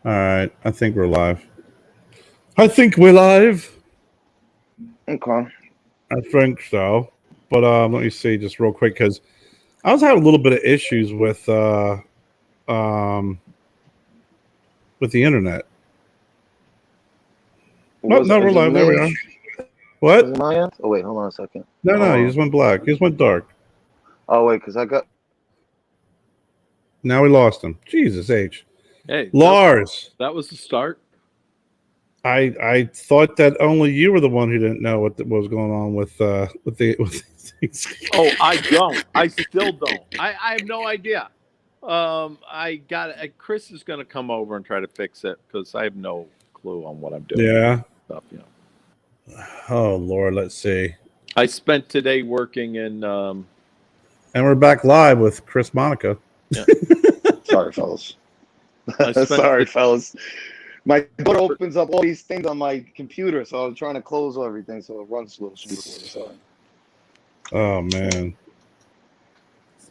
All right, I think we're live. I think we're live. Okay. I think so. But let me see just real quick because I was having a little bit of issues um, with the internet. No, Was no, we're is it live. There we me? are. Was What? it my end? Oh wait, hold on a second. No, no, you Oh, just went black. You just went dark. oh wait, because I got. Now we lost him. Jesus H. Hey, Lars. that was the start. I thought that only you were the one who didn't know what was going on with these things. Oh, I don't. I still don't. I have no idea. I got Chris is going to come over and try to fix it because I have no clue on what I'm doing. Yeah. Stuff, Oh Lord, let's see. I spent today working in. And we're back live with Chris Monaco. Yeah. Sorry, fellas. Sorry, fellas. My door opens up all these things on my computer, so I was trying to close everything, so it runs a little smoothly. Sorry. Oh man.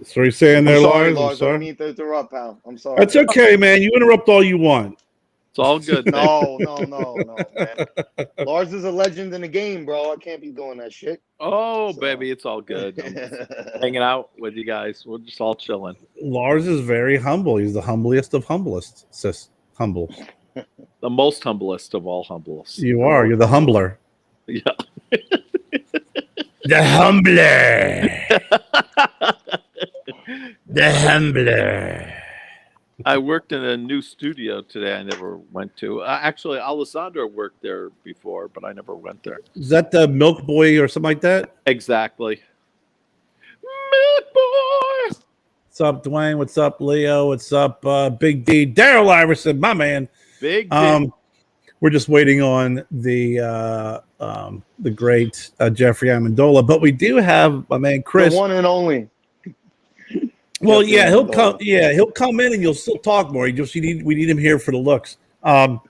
So you're saying there, I'm sorry, Lars? Lars. I don't mean to interrupt, pal. I'm sorry. That's okay, man. You interrupt all you want. It's all good. No, man. Lars is a legend in the game, bro. I can't be doing that shit. Oh, so. Baby, it's all good. I'm hanging out with you guys. We're just all chilling. Lars is very humble. He's the humblest of humblest. Humble. The most humblest of all humblest. You are. You're the humbler. Yeah. The humbler. The humbler. I worked in a new studio today I never went to. Actually, Alessandro worked there before, but I never went there. Is that the Milk Boy or something like that? Exactly. Milk Boy! What's up, Dwayne? What's up, Leo? What's up, Big D? Daryl Iverson, my man. Big D. We're just waiting on the great Jeffrey Amendola, but we do have my man Chris. The one and only. Well, yeah, he'll come. Yeah, he'll come in, and you'll still talk more. We need him here for the looks. But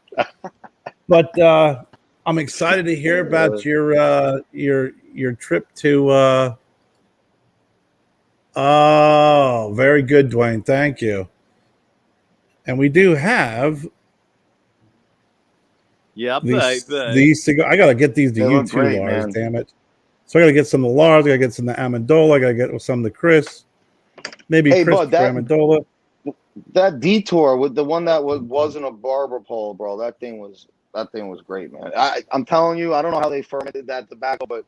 I'm excited to hear about your trip to. Oh, very good, Dwayne. Thank you. And we do have. Yeah, these cigar. I gotta get these to you too, Lars. Man. Damn it! So I gotta get some of the Lars. I gotta get some of the Amendola. I gotta get some of the Chris. Maybe Chris Amendola. That detour with the one that wasn't a barber pole, bro. That thing was great, man. I'm telling you, I don't know how they fermented that tobacco, but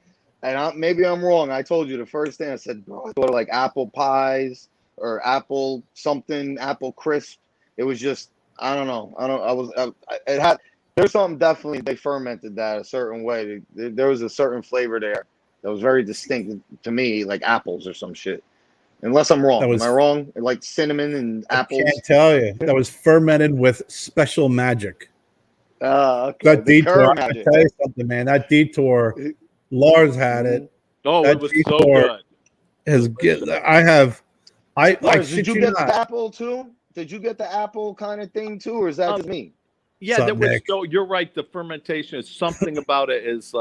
maybe I'm wrong. I told you the first thing I said, bro, I thought of like apple pies or apple something, apple crisp. It was just I don't know. It had. There's something definitely they fermented that a certain way. There was a certain flavor there that was very distinct to me, like apples or some shit. Unless I'm wrong. Am I wrong? Like cinnamon and apples? I can't tell you. That was fermented with special magic. Okay. That detour, I can tell you something, man. That detour, Lars had it. Oh, that it was so good. Lars, did you get the apple too? Did you get the apple kind of thing too, or is that just me? Yeah, that was so. You're right. The fermentation is something about it is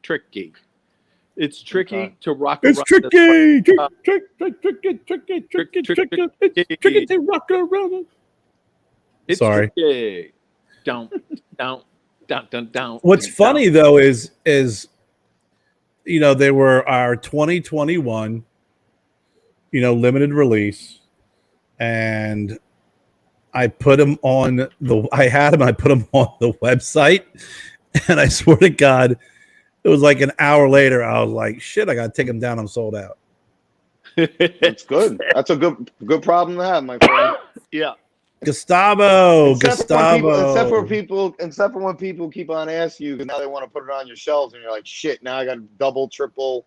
tricky. It's tricky to rock. It's tricky. Tricky to rock around. It's sorry. Tricky. Down. What's funny though is they were our 2021, limited release, and I put them on I put them on the website, and I swear to God, it was like an hour later, I was like, shit, I got to take them down. I'm sold out. That's good. That's a good problem to have, my friend. Yeah. Gustavo. Except for when people keep on asking you, because now they want to put it on your shelves, and you're like, shit, now I got to double, triple,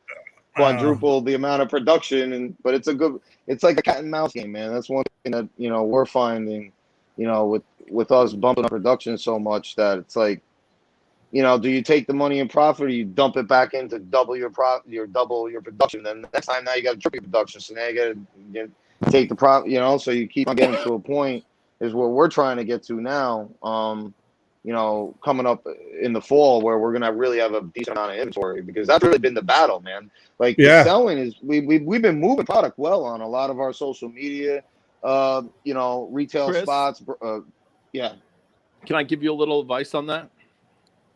quadruple the amount of production. But it's like a cat and mouse game, man. That's one thing that, we're finding, with us bumping up production so much that it's like, do you take the money in profit or you dump it back into double your production? Then next time now you got to triple your production. So now you got to take the profit, so you keep on getting to a point is what we're trying to get to now. Coming up in the fall where we're going to really have a decent amount of inventory, because that's really been the battle, man. Like the selling is we've been moving product well on a lot of our social media, retail spots. Yeah. Can I give you a little advice on that?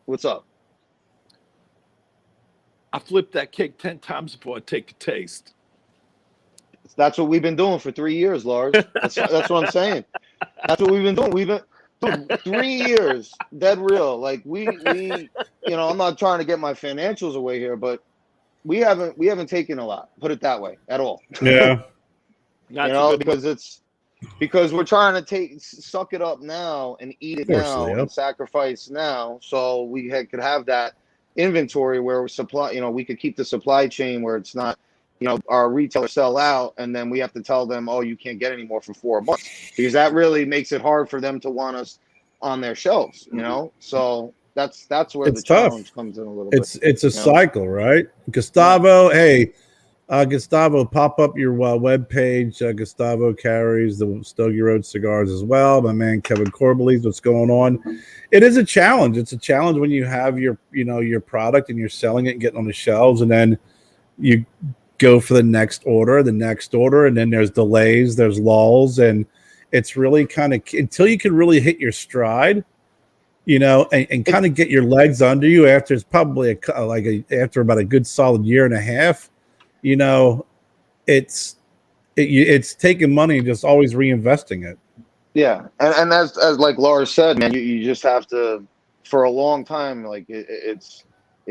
What's up? I flip that cake 10 times before I take a taste. That's what we've been doing for 3 years, Lars. That's what I'm saying. That's what we've been doing. We've been dude, 3 years, dead real. Like we, I'm not trying to get my financials away here, but we haven't taken a lot. Put it that way, at all. Yeah. Because we're trying to suck it up now and eat it now and sacrifice now, so we could have that inventory where we could keep the supply chain where it's not, our retailers sell out and then we have to tell them, oh, you can't get any more for 4 months, because that really makes it hard for them to want us on their shelves, So that's where the challenge comes in a little bit. It's a cycle, right? Gustavo, hey, Gustavo, pop up your web page. Gustavo carries the Stogie Road cigars as well. My man Kevin Corbelli's, what's going on? It is a challenge. It's a challenge when you have your product and you're selling it and getting on the shelves, and then you go for the next order, and then there's delays, there's lulls, and it's really kind of until you can really hit your stride, and kind of get your legs under you after it's probably after about a good solid year and a half. It's taking money and just always reinvesting it. Yeah, and as like Lars said, man, you just have to, for a long time, like it's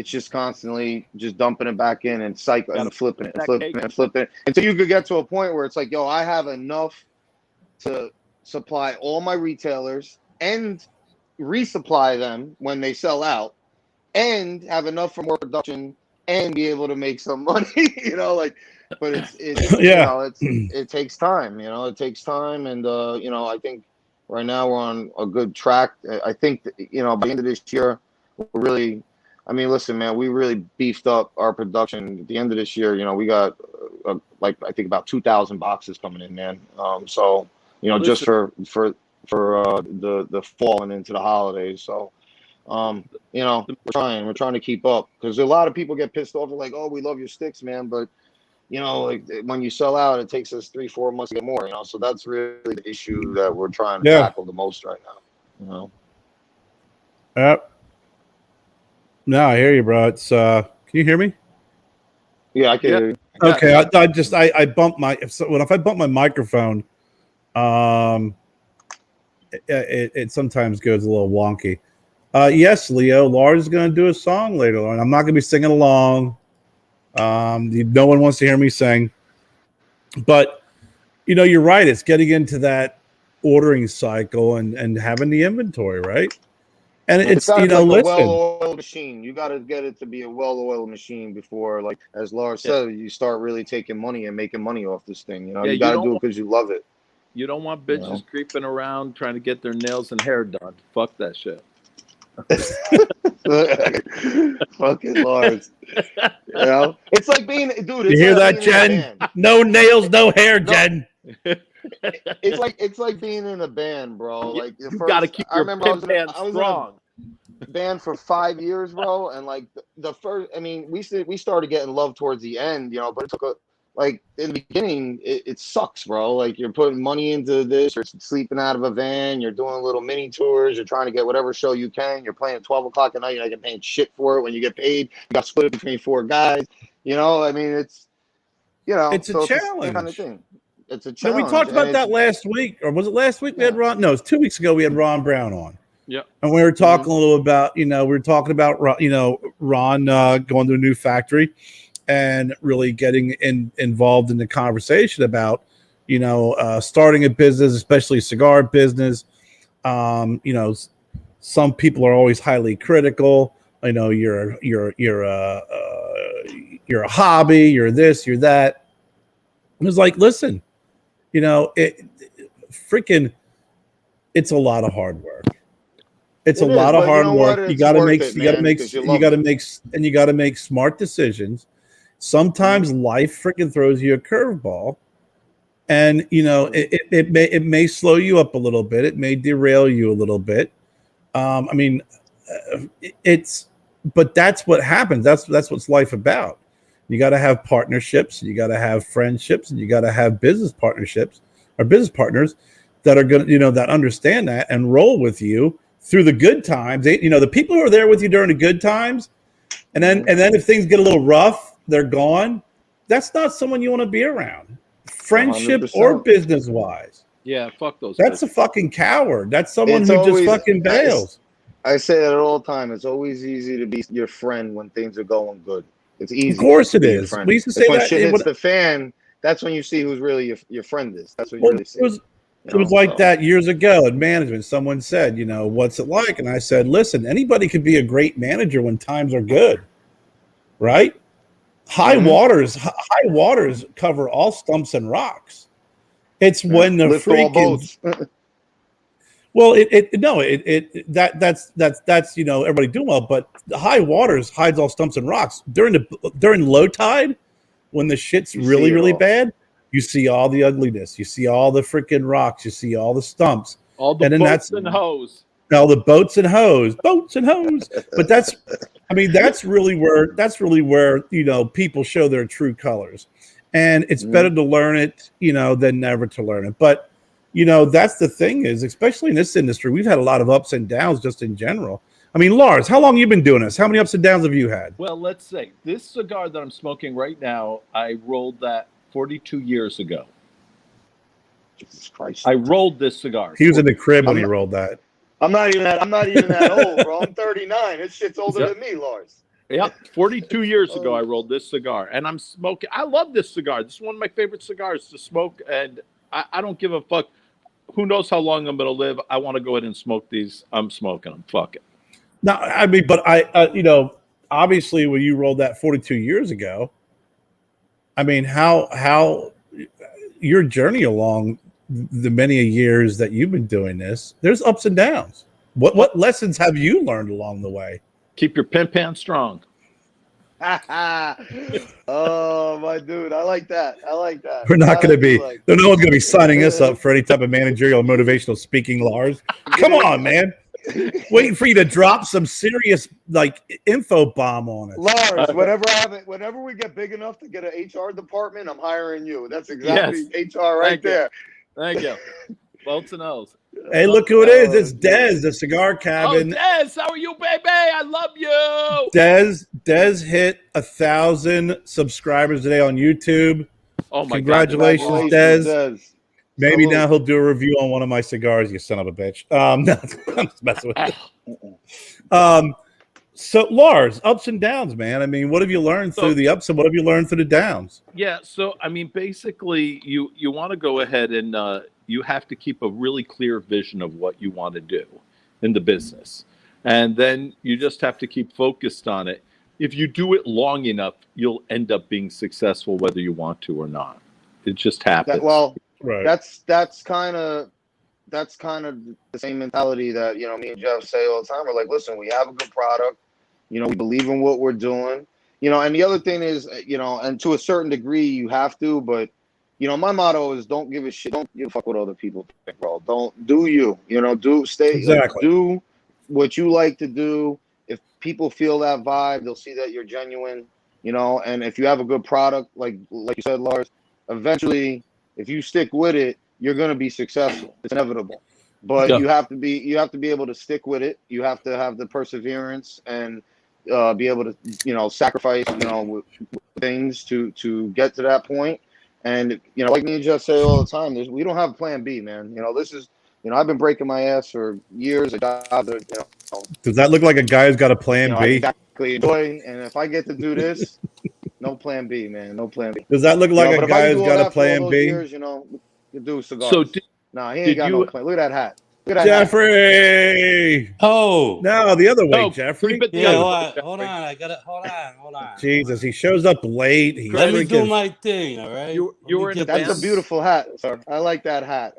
just constantly just dumping it back in and cycle and flipping it and flipping it and flipping it until you could get to a point where it's like, yo, I have enough to supply all my retailers and resupply them when they sell out, and have enough for more production and be able to make some money, but it takes time, it takes time. And, I think right now we're on a good track. I think, by the end of this year, we're really, listen, man, we really beefed up our production at the end of this year. We got I think about 2,000 boxes coming in, man. So, just for the fall and into the holidays. So, we're trying to keep up, because a lot of people get pissed off. They're like, oh, we love your sticks, man, but like when you sell out, it takes us 3-4 months to get more, so that's really the issue that we're trying to tackle the most right now. Yep. No, I hear you, bro. It's can you hear me? Yeah, I can hear you. Okay. I bumped if I bump my microphone, it sometimes goes a little wonky. Yes, Leo, Lars is going to do a song later on. I'm not going to be singing along. No one wants to hear me sing. But, you're right. It's getting into that ordering cycle and having the inventory, right? And it's like listen. A well-oiled machine. You got to get it to be a well-oiled machine before, like, as Lars said, you start really taking money and making money off this thing. You got to do it because you love it. You don't want bitches creeping around trying to get their nails and hair done. Fuck that shit. Fucking Lars. It's like being, dude. You hear that, Jen? No nails, no hair, Jen. It's like being in a band, bro. Like you gotta keep your band strong. Band for 5 years, bro, and like the first, we started getting love towards the end, but it took in the beginning, it sucks, bro. Like, you're putting money into this, you're sleeping out of a van, you're doing little mini tours, you're trying to get whatever show you can, you're playing at 12 o'clock at night, you're not getting paid shit for it. When you get paid, you got split between 4 guys. It's a challenge. Kind of thing. It's a challenge. No, we talked about that last week, or was it last week? We had Ron. No, it was 2 weeks ago. We had Ron Brown on. Yeah, and we were talking a little about, Ron going to a new factory and really getting involved in the conversation about, starting a business, especially a cigar business. Some people are always highly critical. You're a hobby. You're this. You're that. It was like, listen, it's a lot of hard work. It's a lot of hard work. You got to make smart decisions. Sometimes life freaking throws you a curveball, and it may slow you up a little bit. It may derail you a little bit. But that's what happens. That's what's life about. You got to have partnerships, you got to have friendships, and you got to have business partnerships or business partners that are going to, that understand that and roll with you through the good times. The people who are there with you during the good times, and then if things get a little rough, they're gone. That's not someone you want to be around, friendship 100%. or business wise. Yeah, fuck those. That's a fucking coward. That's someone It's who always- just fucking bails. I say it all the time. It's always easy to be your friend when things are going good. It's easy. Of course to it be your is. friend. We used to It's say when that. shit hits the fan. That's when you see who's really your friend is. That's when you really see. It was like that years ago in management. Someone said, what's it like? And I said, listen, anybody could be a great manager when times are good, right? High waters cover all stumps and rocks. It's when the lift all freaking boats. well, that's everybody doing well, but the high waters hides all stumps and rocks during low tide, when the shit's really really bad. You see all the ugliness. You see all the freaking rocks. You see all the stumps. All the boats and hose. All the boats and hose. But that's really where people show their true colors, and it's better to learn it, than never to learn it. But that's the thing is, especially in this industry, we've had a lot of ups and downs just in general. I mean, Lars, how long have you been doing this? How many ups and downs have you had? Well, let's say this cigar that I'm smoking right now, I rolled that 42 years ago. Jesus Christ! I rolled this cigar. He was in the crib when he rolled that. I'm not even that old, bro. I'm 39. This shit's older than me, Lars. Yep, 42 years ago I rolled this cigar, and I'm smoking. I love this cigar. This is one of my favorite cigars to smoke, and I don't give a fuck. Who knows how long I'm going to live? I want to go ahead and smoke these. I'm smoking them. Fuck it. No, I mean, but obviously when you rolled that 42 years ago, I mean, how your journey along the many years that you've been doing this, there's ups and downs. What lessons have you learned along the way? Keep your pin pan strong. Oh, my dude. I like that. We're not going to be, no one's going to be signing us up for any type of managerial motivational speaking, Lars. Come on, man. Waiting for you to drop some serious info bomb on it. Lars, whenever we get big enough to get an HR department, I'm hiring you. That's exactly HR right there. Thank you. Bolts and O's. Hey, look who it is. It's Dez, the Cigar Cabin. Oh, Dez, how are you, baby? I love you. Dez hit 1,000 subscribers today on YouTube. Oh my Congratulations, God. Dez. Maybe now he'll do a review on one of my cigars, you son of a bitch. No, I'm just messing with you. So, Lars, ups and downs, man. I mean, what have you learned through the ups and what have you learned through the downs? Yeah, so, I mean, basically, you want to go ahead and you have to keep a really clear vision of what you want to do in the business. And then you just have to keep focused on it. If you do it long enough, you'll end up being successful whether you want to or not. It just happens. Right. That's kind of the same mentality that me and Jeff say all the time. We're like, listen, we have a good product, we believe in what we're doing, and the other thing is, and to a certain degree you have to, but my motto is don't give a shit, don't give a fuck what other people think, bro. Don't do you, do what you like to do. If people feel that vibe, they'll see that you're genuine, and if you have a good product, like you said, Lars, eventually, if you stick with it, you're going to be successful. It's inevitable. But you have to be able to stick with it. You have to have the perseverance and be able to, sacrifice, things to get to that point. And, like me and Jeff say all the time, we don't have plan B, man. This is, I've been breaking my ass for years. Does that look like a guy who's got a plan B? Exactly. Enjoy. And if I get to do this, no plan B, man. No plan B. Does that look like a guy who's got a plan B? Years, you do cigars. So he ain't got no plan. Look at that hat. Jeffrey. Oh. No, the other way, Jeffrey. Yeah, hold on. I got it. Hold on. Jesus, he shows up late. Let me do my thing, all right? That's a beautiful hat, sir. I like that hat.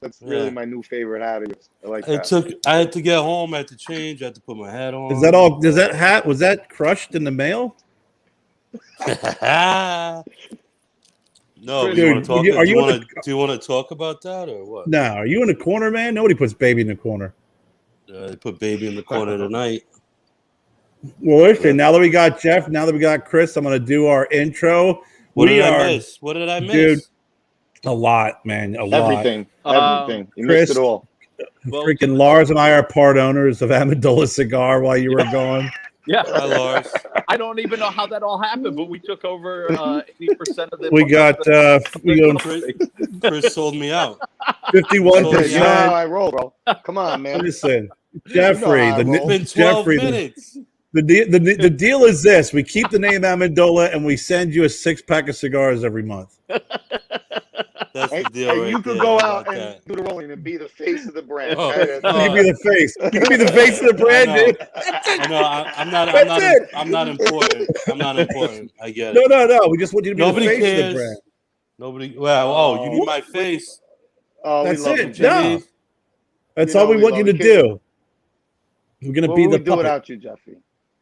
That's really my new favorite hat. I like that. I had to get home. I had to change. I had to put my hat on. Is that all? Does that hat, was that crushed in the mail? No, Dude, do you want to talk about that or what? No, are you in the corner, man? Nobody puts baby in the corner. They put baby in the corner tonight. Well, listen, now that we got Jeff, now that we got Chris, I'm going to do our intro. What did I miss? Dude, a lot, man. Everything. You Chris, missed it all. Well, Freaking Lars and I are part owners of Amendola Cigar while you were gone. yeah. Hi, Lars. I don't even know how that all happened, but we took over 80% of the. We got Chris sold me out. 51%. You know how I roll, bro. Come on, man. Listen, Jeffrey, It's been 12 Jeffrey, minutes. the deal is this: we keep the name Amendola, and we send you a 6-pack of cigars every month. That's the deal, And right you could there. go How out about and that? do the rolling and be the face of the brand. Oh. You can be the face. You can be the face of the brand, dude. I know. I'm not important. I'm not important. I get it. No. We just want you to be Nobody the face of the cares. brand. Nobody. Well, you need my face. Oh, That's we love it. you, Jeffrey. No. That's You all know we we want you love to you. do. We're gonna What be would the we do puppet. without you, Jeffrey?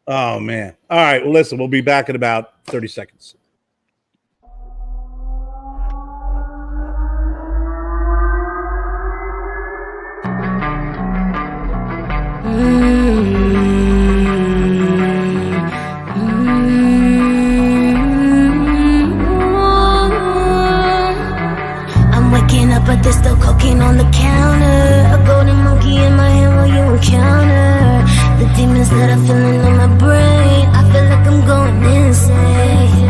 Oh man. All right. Well, listen. We'll be back in about 30 seconds. I'm waking up, but there's still cocaine on the counter. A golden monkey in my hand while you encounter the demons that are filling on my brain. I feel like I'm going insane.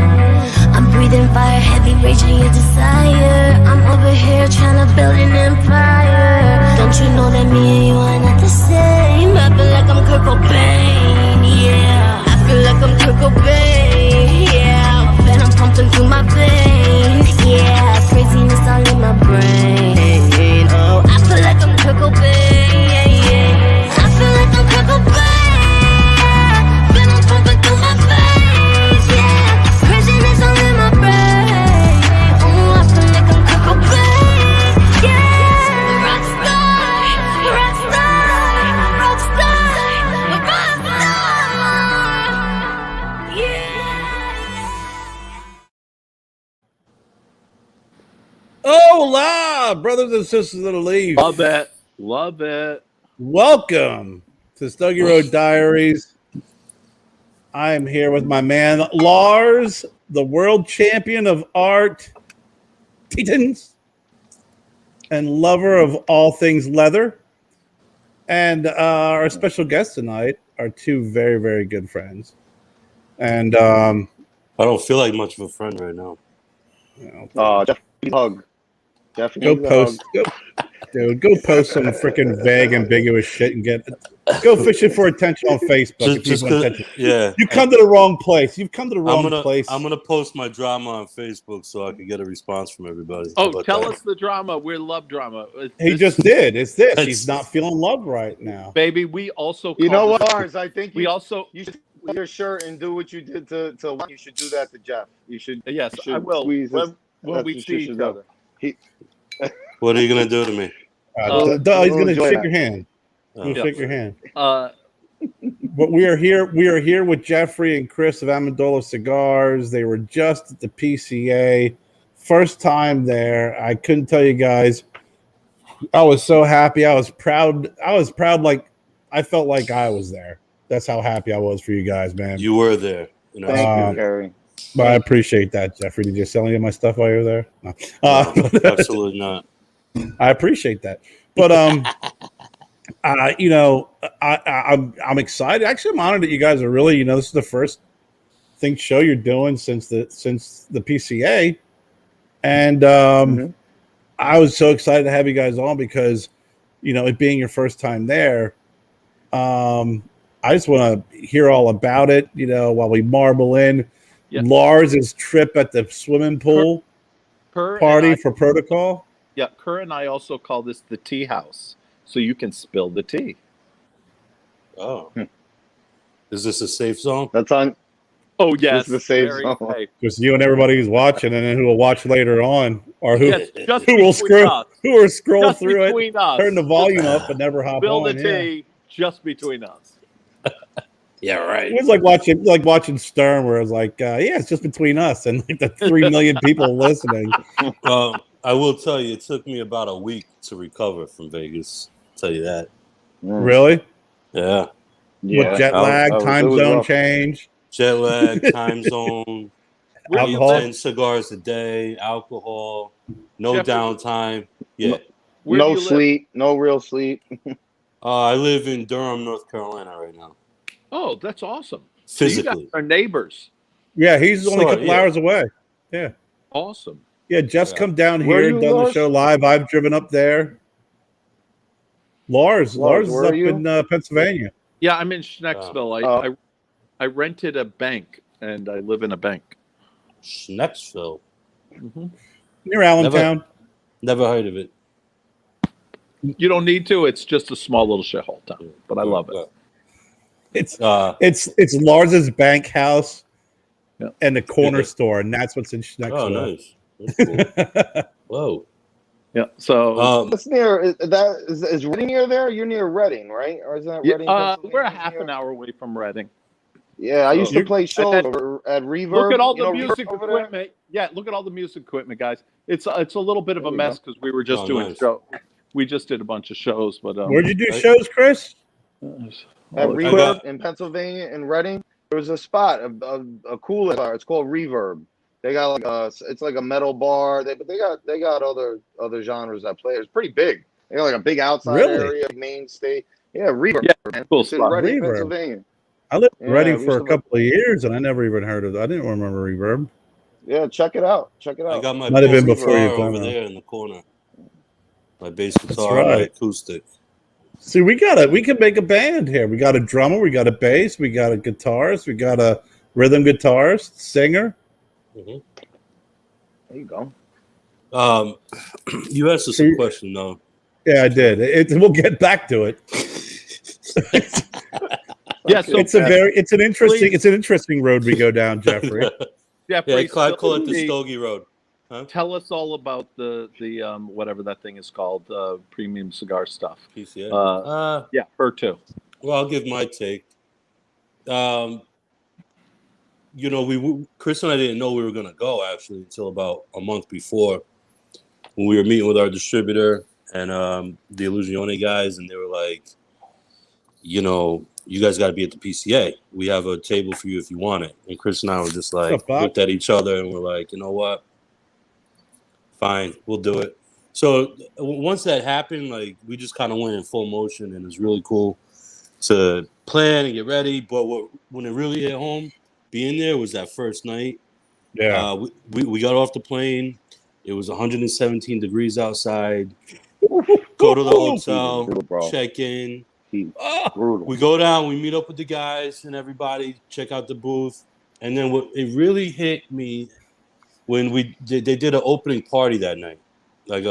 I'm breathing fire, heavy raging your desire. I'm over here trying to build an empire. Don't you know that me and you are not the same? I feel like I'm Kurt Cobain, yeah. I feel like I'm Kurt Cobain, yeah. Venom pumping through my veins, yeah. Craziness all in my brain. Oh, I feel like I'm Kurt Cobain, yeah, yeah. I feel like I'm Kurt Cobain, yeah. Venom pumping through my veins, yeah. Craziness all in my brain. Oh, I feel like I'm Kurt Cobain, yeah. Rockstar, rockstar, rockstar, rockstar, yeah. Hola, brothers and sisters of the leaf. Love it. Love it. Welcome to Stogie Road Diaries. I am here with my man Lars, the world champion of art, Titans, and lover of all things leather. And our special guests tonight are two very, very good friends. And I don't feel like much of a friend right now. you know, Jeffrey, hug. Jeffrey, go needs a post, hug. go post some freaking vague, ambiguous shit and go fishing for attention on Facebook. If you want attention. Yeah. You come to the wrong place. You've come to the wrong place. I'm gonna post my drama on Facebook so I can get a response from everybody. Oh, tell us the drama. We love drama. He just did. It's this. He's not feeling love right now. Baby, we also You know call what, this- Lars? I think we also you should wear your shirt and do what you did to you should do that to Jeff. You should. yes, you I should will squeeze his- when that's we what see you each should do. other. What are you gonna do to me? He's going to enjoy shake that. your hand. He's going to Yeah. shake your hand. Uh, But we are here. We are here with Jeffrey and Chris of Amendola Cigars. They were just at the PCA, first time there. I couldn't tell you guys. I was so happy. I was proud. Like I felt like I was there. That's how happy I was for you guys, man. You were there. You know, Thank you, Gary. But I appreciate that, Jeffrey. Did you sell any of my stuff while you were there? No. absolutely not. I appreciate that. But I'm excited. Actually, I'm honored that you guys are really, this is the first show you're doing since the PCA, and I was so excited to have you guys on because, it being your first time there, I just want to hear all about it. While we marble in Lars's trip at the swimming pool party for protocol. Yeah, Kerr and I also call this the tea house, so you can spill the tea. Oh, is this a safe zone? That's on. Oh yes, This is the safe very zone. safe. Just you and everybody who's watching, and then who will watch later on, or who Yes, just who will between us. scroll Just through it, between us. turn the volume up, and never hop Spill on. the tea, just between us. Yeah, right. It was like watching Stern, where it was like, it's just between us and like the 3 million people listening. I will tell you, it took me about a week to recover from Vegas. I'll tell you that. Really? Yeah. With jet lag, time zone change, Jet lag, time zone, Where do you alcohol. live? 10 cigars a day, alcohol, no Jeffrey, downtime. Yeah. Where do No you live? sleep, no real sleep. I live in Durham, North Carolina right now. Oh, that's awesome. So you guys Physically. are neighbors. Yeah, he's only a Sort, couple yeah. hours away. Yeah. Awesome. Yeah, Jeff's Yeah. come down Where are here, you, done the Lars? show live. I've driven up there. Lars Lars, is where are up you? in Pennsylvania. Yeah, I'm in Schnecksville. Oh. I rented a bank, and I live in a bank. Schnecksville. Mm-hmm. Near Allentown. Never heard of it. You don't need to. It's just a small little shithole town, but I love it. It's Uh, it's Lars's bank house Yeah. and the corner store, and that's what's in oh, Schnecksville. nice. That's cool. Whoa. Yeah. So That's near. Is Reading near there? You're near Reading, right? Or is that Reading? we're a Pennsylvania half an near? hour away from Reading. Yeah, I used to play shows then- at Reverb. Look at all You the know music Reverb over there? equipment. Yeah, look at all the music equipment, guys. It's a little bit of There a you mess because we were just Oh, doing nice. show. We just did a bunch of shows, but Where'd you do shows, Chris? At oh, Reverb in Pennsylvania in Reading, there was a spot, a cool bar. It's called Reverb. They got like it's like a metal bar. But they got other genres that play. It's pretty big. They got like a big outside Really? area, main stage. Yeah, Reverb. Yeah, Man. cool It's in spot. Reading, Reverb. Pennsylvania. I lived in Yeah, Reading we for used a to- couple of years, and I never even heard of it. I didn't remember Reverb. Yeah, check it out. Check it I out. got my Might have bass been before guitar your time, over huh? there in the corner. My bass guitar, right. my acoustic. See, we can make a band here. We got a drummer, we got a bass, we got a guitarist, we got a rhythm guitarist, singer. Mm-hmm. There you go. You asked us a question, though. Yeah, I did. We'll get back to it. Yeah, so It's an interesting road we go down, Jeffrey. Jeffrey, I call it the Stogie, Stogie Road. tell us all about the whatever that thing is called, premium cigar stuff. PCA. Yeah, her too. Well, I'll give my take. You know, Chris and I didn't know we were going to go actually until about a month before, when we were meeting with our distributor and the Illusione guys, and they were like, you know, you guys got to be at the PCA. We have a table for you if you want it. And Chris and I were just like, What's up, Bob? looked at each other and we're like, you know what? Fine, we'll do it. So once that happened, like, we just kind of went in full motion, and it was really cool to plan and get ready. But when it really hit home, being there was that first night. Yeah. We got off the plane. It was 117 degrees outside. Go to the hotel, Brutal, bro. check in. Brutal. We go down, we meet up with the guys and everybody, check out the booth. And then what it really hit me when they did an opening party that night, like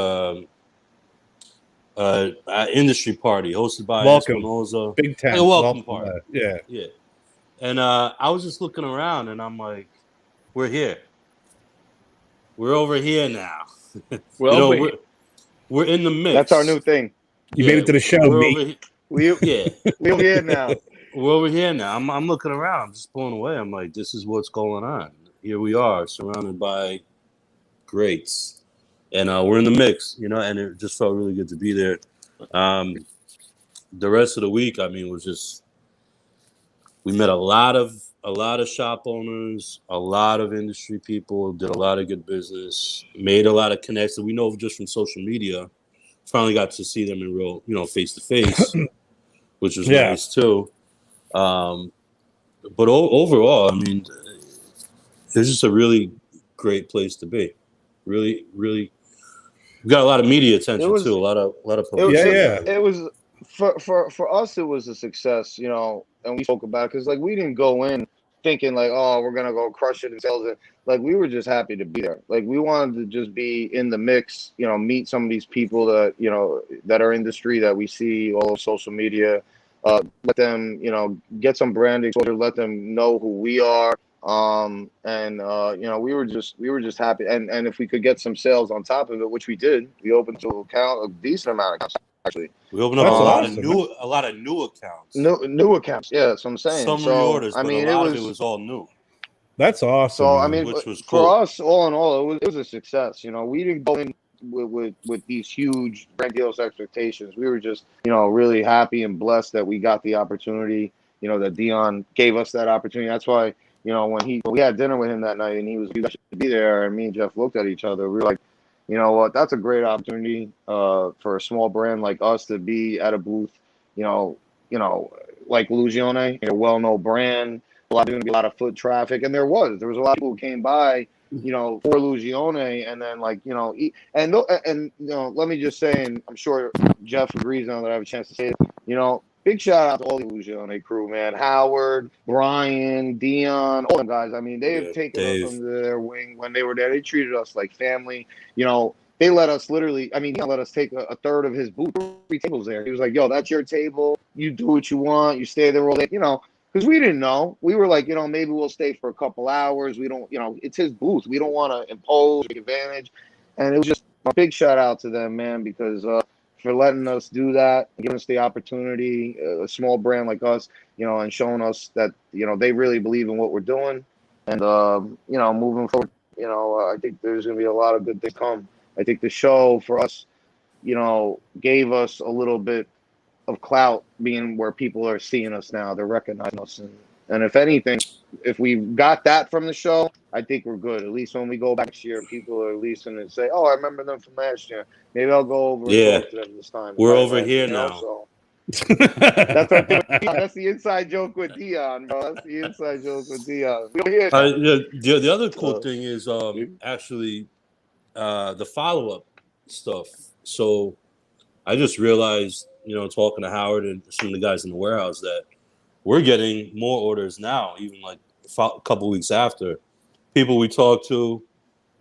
an industry party hosted by Welcome. Espinosa. Big tent. Like a welcome party. Yeah. Yeah. And I was just looking around and I'm like, we're here. We're over here now. Well, you know, we're in the mix. That's our new thing. You made it to the show, we're mate. over here. We're here now. We're over here now. I'm looking around. I'm just blown away. I'm like, this is what's going on. Here we are, surrounded by greats. And we're in the mix, you know, and it just felt really good to be there. The rest of the week, I mean, was just, we met a lot of shop owners, a lot of industry people, did a lot of good business, made a lot of connects that we know just from social media. Finally got to see them in real, you know, face to face, which was nice too. But overall, I mean, it's just a really great place to be. Really, really, we got a lot of media attention too. A lot of publicity. It was for us. It was a success, you know, and we spoke about it because like we didn't go in thinking like, oh, we're gonna go crush it in sales. Like we were just happy to be there. Like we wanted to just be in the mix, you know, meet some of these people that, you know, that are industry that we see all over social media. Let them, you know, get some brand exposure. Let them know who we are. You know, we were just happy. And if we could get some sales on top of it, which we did, we opened to a decent amount of accounts actually. We opened up a lot of new accounts. New accounts. Yeah, that's what I'm saying. Some reorders, I mean, a lot of it was all new. That's awesome. So I mean, which was cool. For us, all in all, it was a success. You know, we didn't go in with these huge grandiose expectations. We were just, you know, really happy and blessed that we got the opportunity. You know, that Dion gave us that opportunity. That's why, you know, when we had dinner with him that night and he was, you guys should be there, and me and Jeff looked at each other. We were like, you know what, that's a great opportunity for a small brand like us to be at a booth, you know, like Illusione, a well-known brand. There's going to be a lot of foot traffic, and there was a lot of people who came by, you know, for Illusione, and then like, you know, and you know, let me just say, and I'm sure Jeff agrees now that I have a chance to say it, you know, big shout out to all the Illusione crew, man. Howard, Brian, Dion, all them guys. I mean, they have taken us under their wing when they were there. They treated us like family. You know, they let us literally, I mean, he let us take a third of his booth, 3 tables there. He was like, yo, that's your table. You do what you want. You stay there all day, you know, because we didn't know. We were like, you know, maybe we'll stay for a couple hours. We don't, you know, it's his booth. We don't want to impose, take advantage. And it was just a big shout out to them, man, because for letting us do that, giving us the opportunity, a small brand like us, you know, and showing us that, you know, they really believe in what we're doing. And, you know, moving forward, you know, I think there's going to be a lot of good things come. I think the show for us, you know, gave us a little bit of clout being where people are seeing us now. They're recognizing us. And if anything, if we got that from the show, I think we're good. At least when we go back next year, people are at least going to say, oh, I remember them from last year. Maybe I'll go over and talk to them this time. We're over here now. So. That's our thing. That's the inside joke with Dion, bro. That's the inside joke with Dion. The other cool thing is actually the follow-up stuff. So I just realized, you know, talking to Howard and some of the guys in the warehouse, that we're getting more orders now, even like a couple weeks after. People we talked to,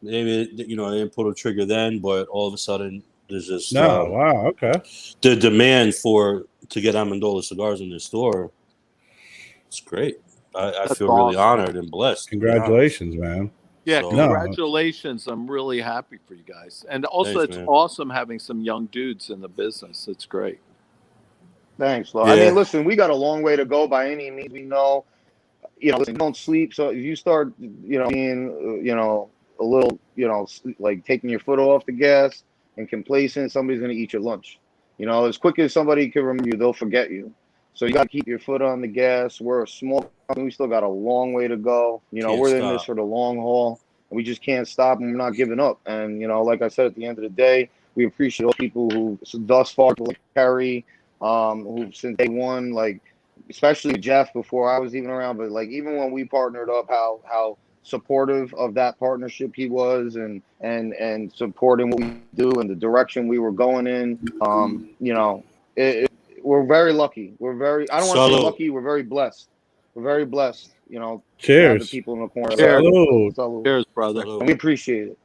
maybe, you know, they didn't pull the trigger then, but all of a sudden there's just okay. The demand to get Amendola cigars in their store. It's great. I feel really honored and blessed. Congratulations, man. Yeah, congratulations. I'm really happy for you guys. And also, it's awesome having some young dudes in the business. It's great. Thanks, Lo. Yeah. I mean, listen, we got a long way to go by any means. We know, you know, listen, don't sleep. So if you start, you know, being, you know, a little, you know, like taking your foot off the gas and complacent, somebody's going to eat your lunch. You know, as quick as somebody can remember you, they'll forget you. So you got to keep your foot on the gas. We're a small company. We still got a long way to go. You know, we're in this for the long haul. And we just can't stop, and we're not giving up. And, you know, like I said, at the end of the day, we appreciate all people who thus far, like Kerry, who since day one, like, especially Jeff before I was even around, but like even when we partnered up, how supportive of that partnership he was, and supporting what we do and the direction we were going in. You know, we're very lucky. I don't want to say lucky. We're very blessed. We're very blessed. You know, cheers. The people in the corner. Salud. Salud. Cheers, brother. And we appreciate it.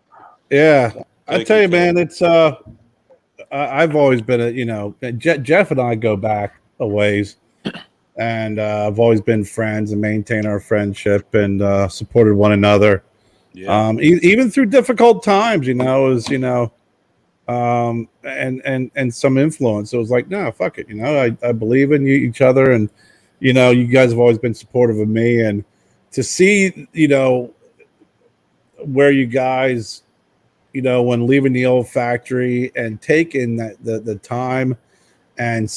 Yeah, I tell you, man, it's I've always been you know, Jeff and I go back a ways, and I've always been friends and maintained our friendship and supported one another. Yeah. Even through difficult times, you know, as you know, and some influence. So it was like, no, fuck it, you know, I believe in each other, and you know, you guys have always been supportive of me, and to see, you know, where you guys, you know, when leaving the old factory and taking the time and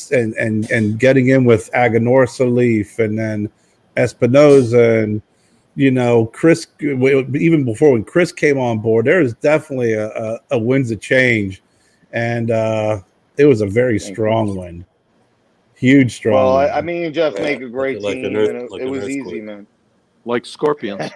getting in with Aganorsa Leaf and then Espinosa, and you know, Chris, even before when Chris came on board, there was definitely a winds of change, and it was a very strong wind, huge strong. Well, wind. I mean, Jeff make a great team, and it was easy, man. Like scorpions.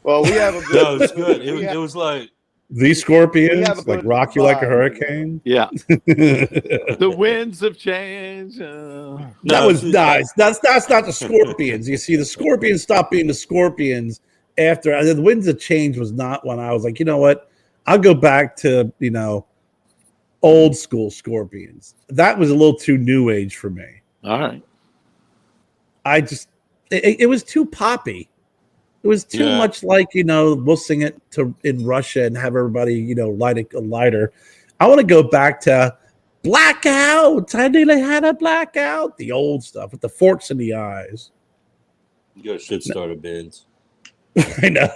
Well, we have a good. No, it was good. It was like these scorpions, like rock you like a hurricane. Yeah. The winds have changed. That was nice. That's not the scorpions. You see, the scorpions stopped being the scorpions after the winds of change was not when I was like, you know what? I'll go back to, you know, old school scorpions. That was a little too new age for me. All right. It was too poppy. It was too much like, you know, we'll sing it in Russia and have everybody, you know, light a lighter. I want to go back to blackout. I nearly had a blackout. The old stuff with the forks in the eyes. You got shit starter bands. I know.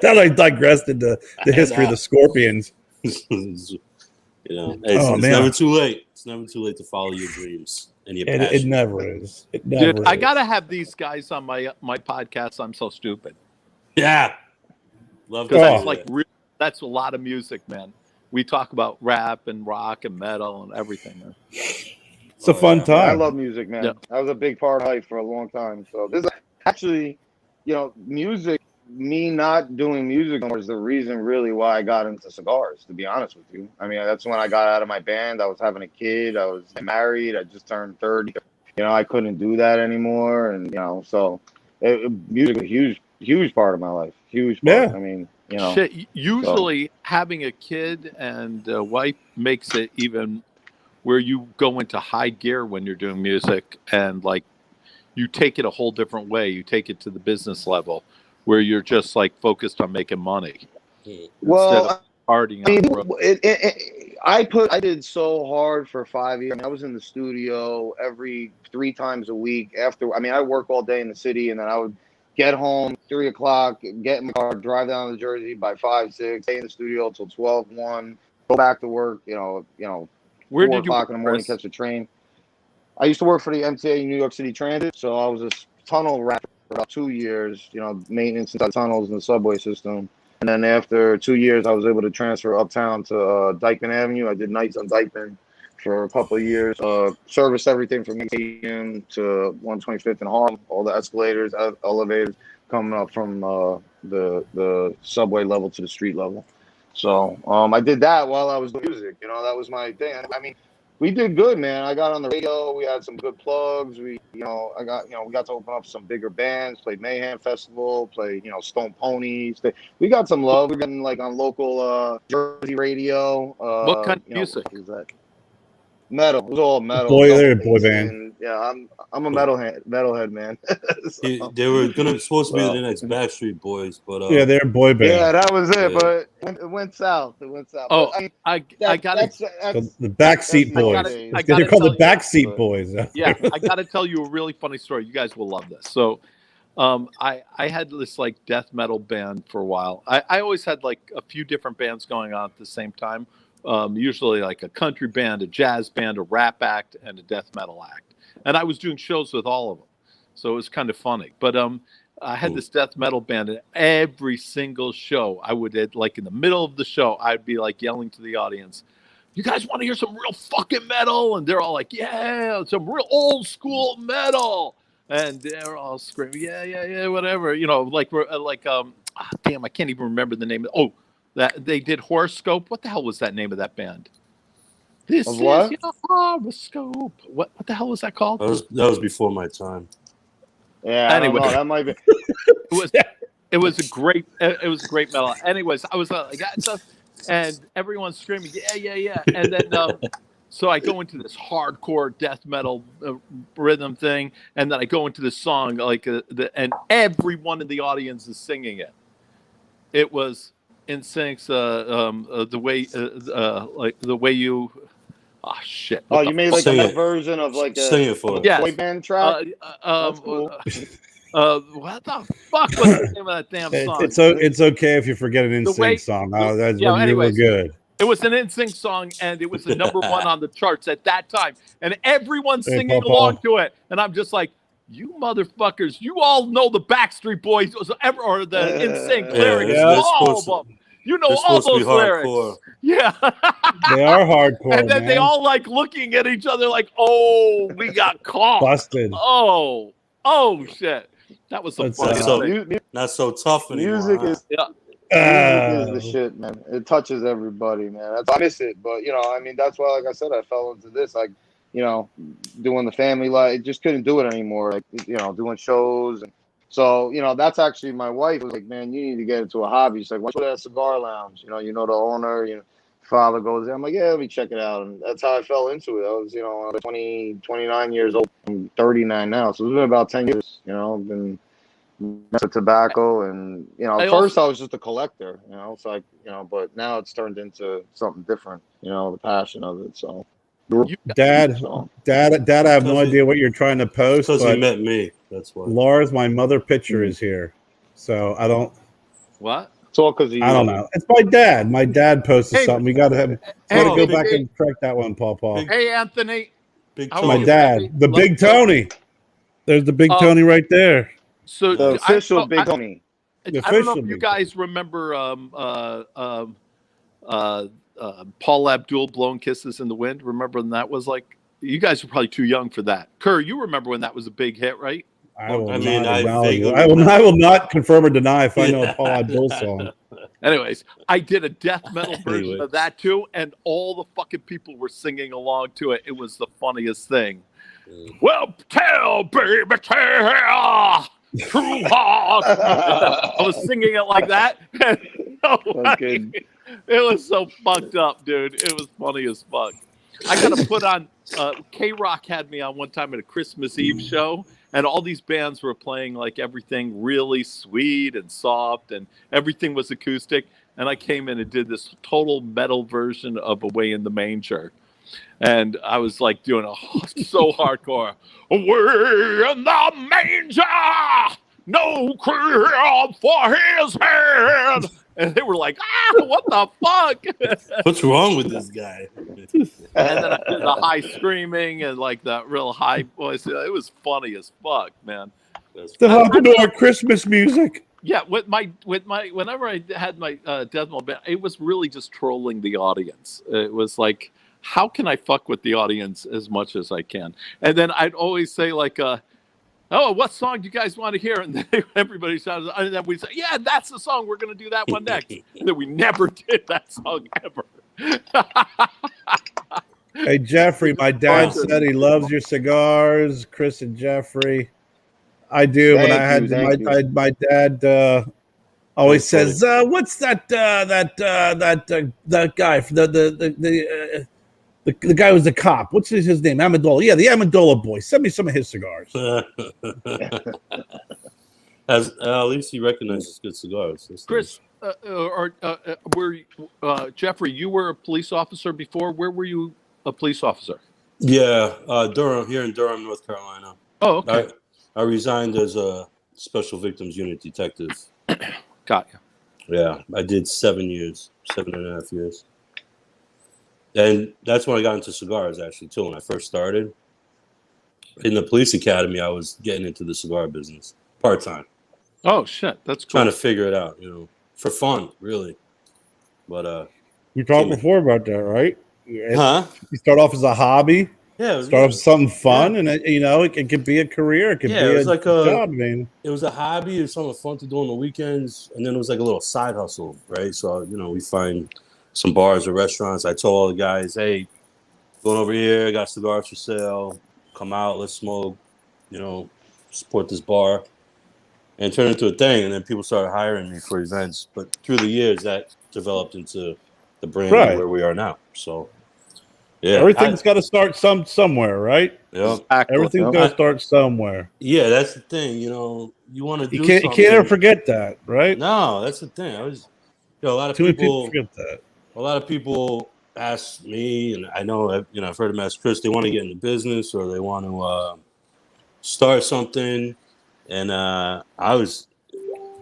That I digressed into the history of the Scorpions. You know, it's never too late. It's never too late to follow your dreams and your passion. It never is. It never Dude, is. I gotta have these guys on my podcast. I'm so stupid. Yeah, love because that's like that's a lot of music, man. We talk about rap and rock and metal and everything, man. It's a fun Yeah, I time. love music, man. Yeah. That was a big part of life for a long time. So this is actually, music. Me not doing music anymore is the reason really why I got into cigars. To be honest with you, I mean that's when I got out of my band. I was having a kid. I was married. I just turned 30. I couldn't do that anymore, and so music is a huge part of my life. Huge part. Yeah. I mean, Shit, usually having a kid and a wife makes it even where you go into high gear when you're doing music, and like you take it a whole different way. You take it to the business level where you're just like focused on making money instead of partying on the road. I did so hard for 5 years. I was in the studio every 3 times a week. I work all day in the city, and then I would get home 3 o'clock, get in my car, drive down to Jersey by 5, 6, stay in the studio till 12, 1, go back to work. Where 4 did you o'clock work, in the morning, Chris? catch a train. I used to work for the MTA New York City Transit, so I was a tunnel rat for about 2 years. Maintenance inside tunnels in the subway system. And then after 2 years, I was able to transfer uptown to Dykeman Avenue. I did nights on Dykeman for a couple of years. Serviced everything from Stadium to 125th and Harlem, all the escalators, elevators coming up from the subway level to the street level. So I did that while I was doing music. That was my thing. I mean, we did good, man. I got on the radio. We had some good plugs. We got to open up some bigger bands. Played Mayhem Festival. Played Stone Ponies. We got some love. We've been like on local Jersey radio. What kind of music? What is that? Metal. It was all metal. They're a boy band. Yeah, I'm a metalhead, man. So, They were supposed to be the next Backstreet Boys, but Yeah, they're a boy band. yeah, that was it. Yeah. But it went south. Oh, But, I got it. The Backseat that's- Boys. I They're gotta called the tell you- Backseat Boys. Yeah, I got to tell you a really funny story. You guys will love this. So, I had this like death metal band for a while. I always had like a few different bands going on at the same time. Usually like a country band, a jazz band, a rap act, and a death metal act. And I was doing shows with all of them, so it was kind of funny. But I had this death metal band, and every single show I would, like in the middle of the show, I'd be like yelling to the audience, "You guys want to hear some real fucking metal?" And they're all like, "Yeah, some real old school metal." And they're all screaming, "Yeah, whatever." Damn, I can't even remember the name. That they did Horoscope. What the hell was that name of that band? This Of what? is your horoscope. What the hell was that called? that was before my time. Yeah. Anyway. I don't know. That might be. It was a great metal. Anyways, I was like that stuff, and everyone's screaming, yeah. And then so I go into this hardcore death metal rhythm thing, and then I go into this song and everyone in the audience is singing it. It was NSYNC's the way you. Oh shit! Oh, you made like Sing a it. version of like Sing a it for us. Yes. boy band track. That's cool. What the fuck was the name of that damn song? It's okay if you forget an The way- NSYNC song. Oh, that's Yeah, when you were anyways. good. It was an NSYNC song, and it was the number one on the charts at that time, and everyone's Hey, singing Papa. along to it, and I'm just like, you motherfuckers, you all know the Backstreet Boys or the NSYNC lyrics, yeah, they're all of supposed them. You know they're all supposed to be those lyrics. hardcore. Yeah. They are hardcore, And then man. they all like looking at each other like, oh, we got caught. busted. Oh shit. That was the That's, funniest so- thing. Not so tough anymore. Music huh? is Uh, the shit, man. It touches everybody, man. I miss it, but that's why, like I said, I fell into this, like, doing the family life. Just couldn't do it anymore. Like, doing shows, and so that's actually my wife was like, man, you need to get into a hobby. She's like, what's that cigar lounge? The owner, father goes there. I'm like, yeah, let me check it out, and that's how I fell into it. I was, 29 years old. I'm 39 now, so it's been about 10 years. I've been with tobacco, and at first I was just a collector, so but now it's turned into something different, the passion of it. So Dad, I have no idea what you're trying to post, Because but he met me. That's why. Lars, my mother picture is here, so I don't What? it's all because I don't know. It's my dad. My dad posted Hey, something. We got to hey, go big- back and correct that one, Paul. Hey, Anthony. Big How Tony. are My you, dad, baby? the Big Tony. There's the Big Tony right there. So the official I Big Tony. I don't know if you guys remember Paul Abdul, Blowing Kisses in the Wind. Remember when that was like? You guys are probably too young for that. Kerr, you remember when that was a big hit, right? I will not confirm or deny if I know a Paul Abdul song. Anyways, I did a death metal version of that too, and all the fucking people were singing along to it. It was the funniest thing. Well, tell, baby, tell, true heart. I was singing it like that. It was so fucked up, dude. It was funny as fuck. I got to put on, K-Rock had me on one time at a Christmas Eve show, and all these bands were playing like everything really sweet and soft, and everything was acoustic. And I came in and did this total metal version of Away in the Manger. And I was like doing so hardcore. Away in the manger, no crib for his head. And they were like, what the fuck? What's wrong with this guy? And then I did the high screaming and like the real high voice. It was funny as fuck, man. The happened to our Christmas music. Yeah, whenever I had my death metal band, it was really just trolling the audience. It was like, how can I fuck with the audience as much as I can? And then I'd always say like, oh, what song do you guys want to hear? And then everybody shouted, and then we'd say, yeah, that's the song. We're going to do that one next. And then we never did that song ever. Hey, Jeffrey, my dad said he loves your cigars. Chris and Jeffrey. I do. When I had my dad always says, what's that guy, the guy who's the cop. What's his name? Amendola. Yeah, the Amendola boy. Send me some of his cigars. At least he recognizes good cigars. Chris, Jeffrey, you were a police officer before. Where were you a police officer? Yeah, Durham, here in Durham, North Carolina. Oh, okay. I resigned as a special victims unit detective. Got you. Yeah, I did 7.5 years. And that's when I got into cigars, actually, too. When I first started in the police academy, I was getting into the cigar business part-time. Oh, shit. That's cool. Trying to figure it out, for fun, really. But you talked before about that, right? Huh? You start off as a hobby. Yeah. Start off with something fun, and it could be a career. It could be a job, man. It was a hobby. It was something fun to do on the weekends, and then it was like a little side hustle, right? So, we find some bars or restaurants. I told all the guys, hey, going over here, I got cigars for sale. Come out, let's smoke, support this bar. And it turned into a thing. And then people started hiring me for events. But through the years, that developed into the brand where we are now. So, yeah. Everything's got to start somewhere, right? Yeah. Everything's got to start somewhere. Yeah, that's the thing. You want to do something. You can't ever forget that, right? No, that's the thing. A lot of people forget that. A lot of people ask me, and I know, I've heard them ask Chris, they want to get into business or they want to start something. And I was,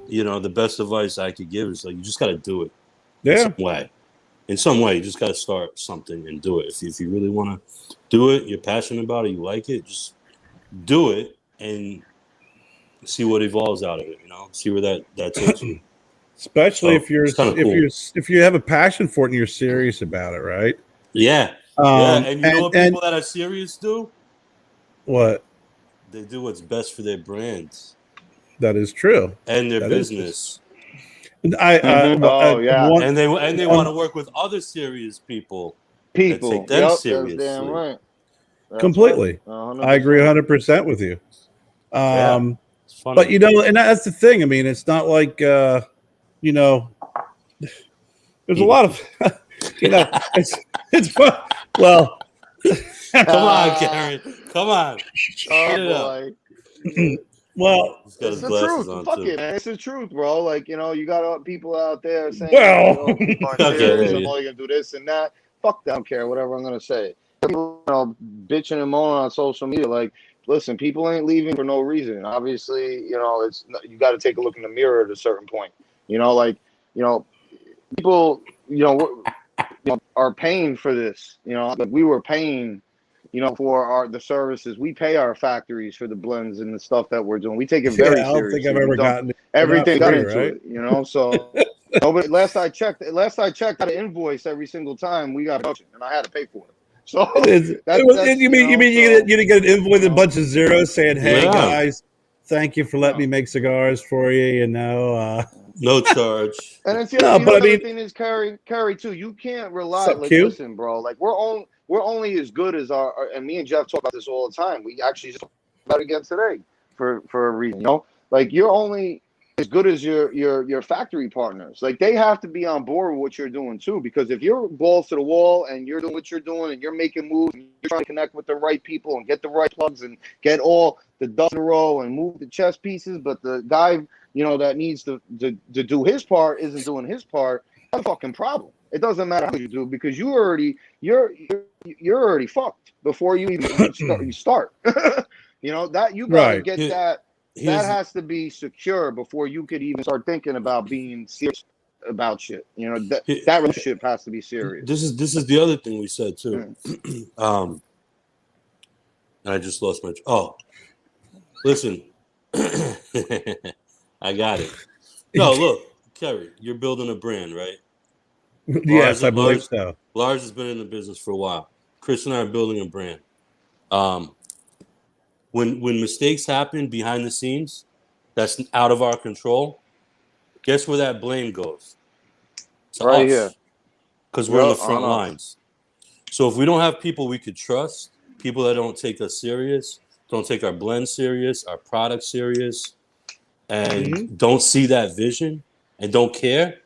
the best advice I could give is like, you just got to do it. Yeah. In some way, you just got to start something and do it. If you really want to do it, you're passionate about it, you like it, just do it and see what evolves out of it, see where that takes you. Especially if you have a passion for it and you're serious about it, right? Yeah. And you know what people that are serious do? What? They do what's best for their brands. That is true. And their business. And and they want to work with other serious people. That take them seriously. That's damn right. Completely. Right. I agree 100% with you. But and that's the thing. I mean, it's not like there's a lot of it's fun. Well, come on, Karen. Come on. Well, it's the truth. Fuck it, man. It's the truth, bro. Like, you got people out there saying, people aren't serious, you're gonna do this and that. Fuck that, I don't care, whatever I'm gonna say. People bitching and moaning on social media, like, listen, people ain't leaving for no reason. Obviously, it's you got to take a look in the mirror at a certain point. People, are paying for this. Like we were paying for the services. We pay our factories for the blends and the stuff that we're doing. We take it very I don't think seriously. I've ever gotten everything got free, into right? it, so nobody, last I checked, I had an invoice every single time we got a production, and I had to pay for it. So you mean you didn't get an invoice with a bunch of zeros saying, "Hey guys, thank you for letting me make cigars for you," no charge. And it's but I mean, the thing is, Carrie too. You can't rely. Sup, Like, Q? listen, bro. Like, we're only as good as our. And me and Jeff talk about this all the time. We actually just talked about it again today for a reason. Like, you're only as good as your factory partners. Like, they have to be on board with what you're doing too. Because if you're balls to the wall and you're doing what you're doing and you're making moves, and you're trying to connect with the right people and get the right plugs and get all the ducks in a row and move the chess pieces, but the guy that needs to do his part isn't doing his part, that's a fucking problem. It doesn't matter how you do, because you're already fucked before you even start. That you gotta get that. That has to be secure before you could even start thinking about being serious about shit. That relationship has to be serious. This is the other thing we said too. And I just lost my. Listen. I got it. No, look, Kerry, you're building a brand, right? Yes, I believe so. Lars has been in the business for a while. Chris and I are building a brand. When mistakes happen behind the scenes, that's out of our control. Guess where that blame goes? To right us, here, because we're on the front lines. So if we don't have people we could trust, people that don't take us serious, don't take our blend serious, our product serious, and don't see that vision and don't care,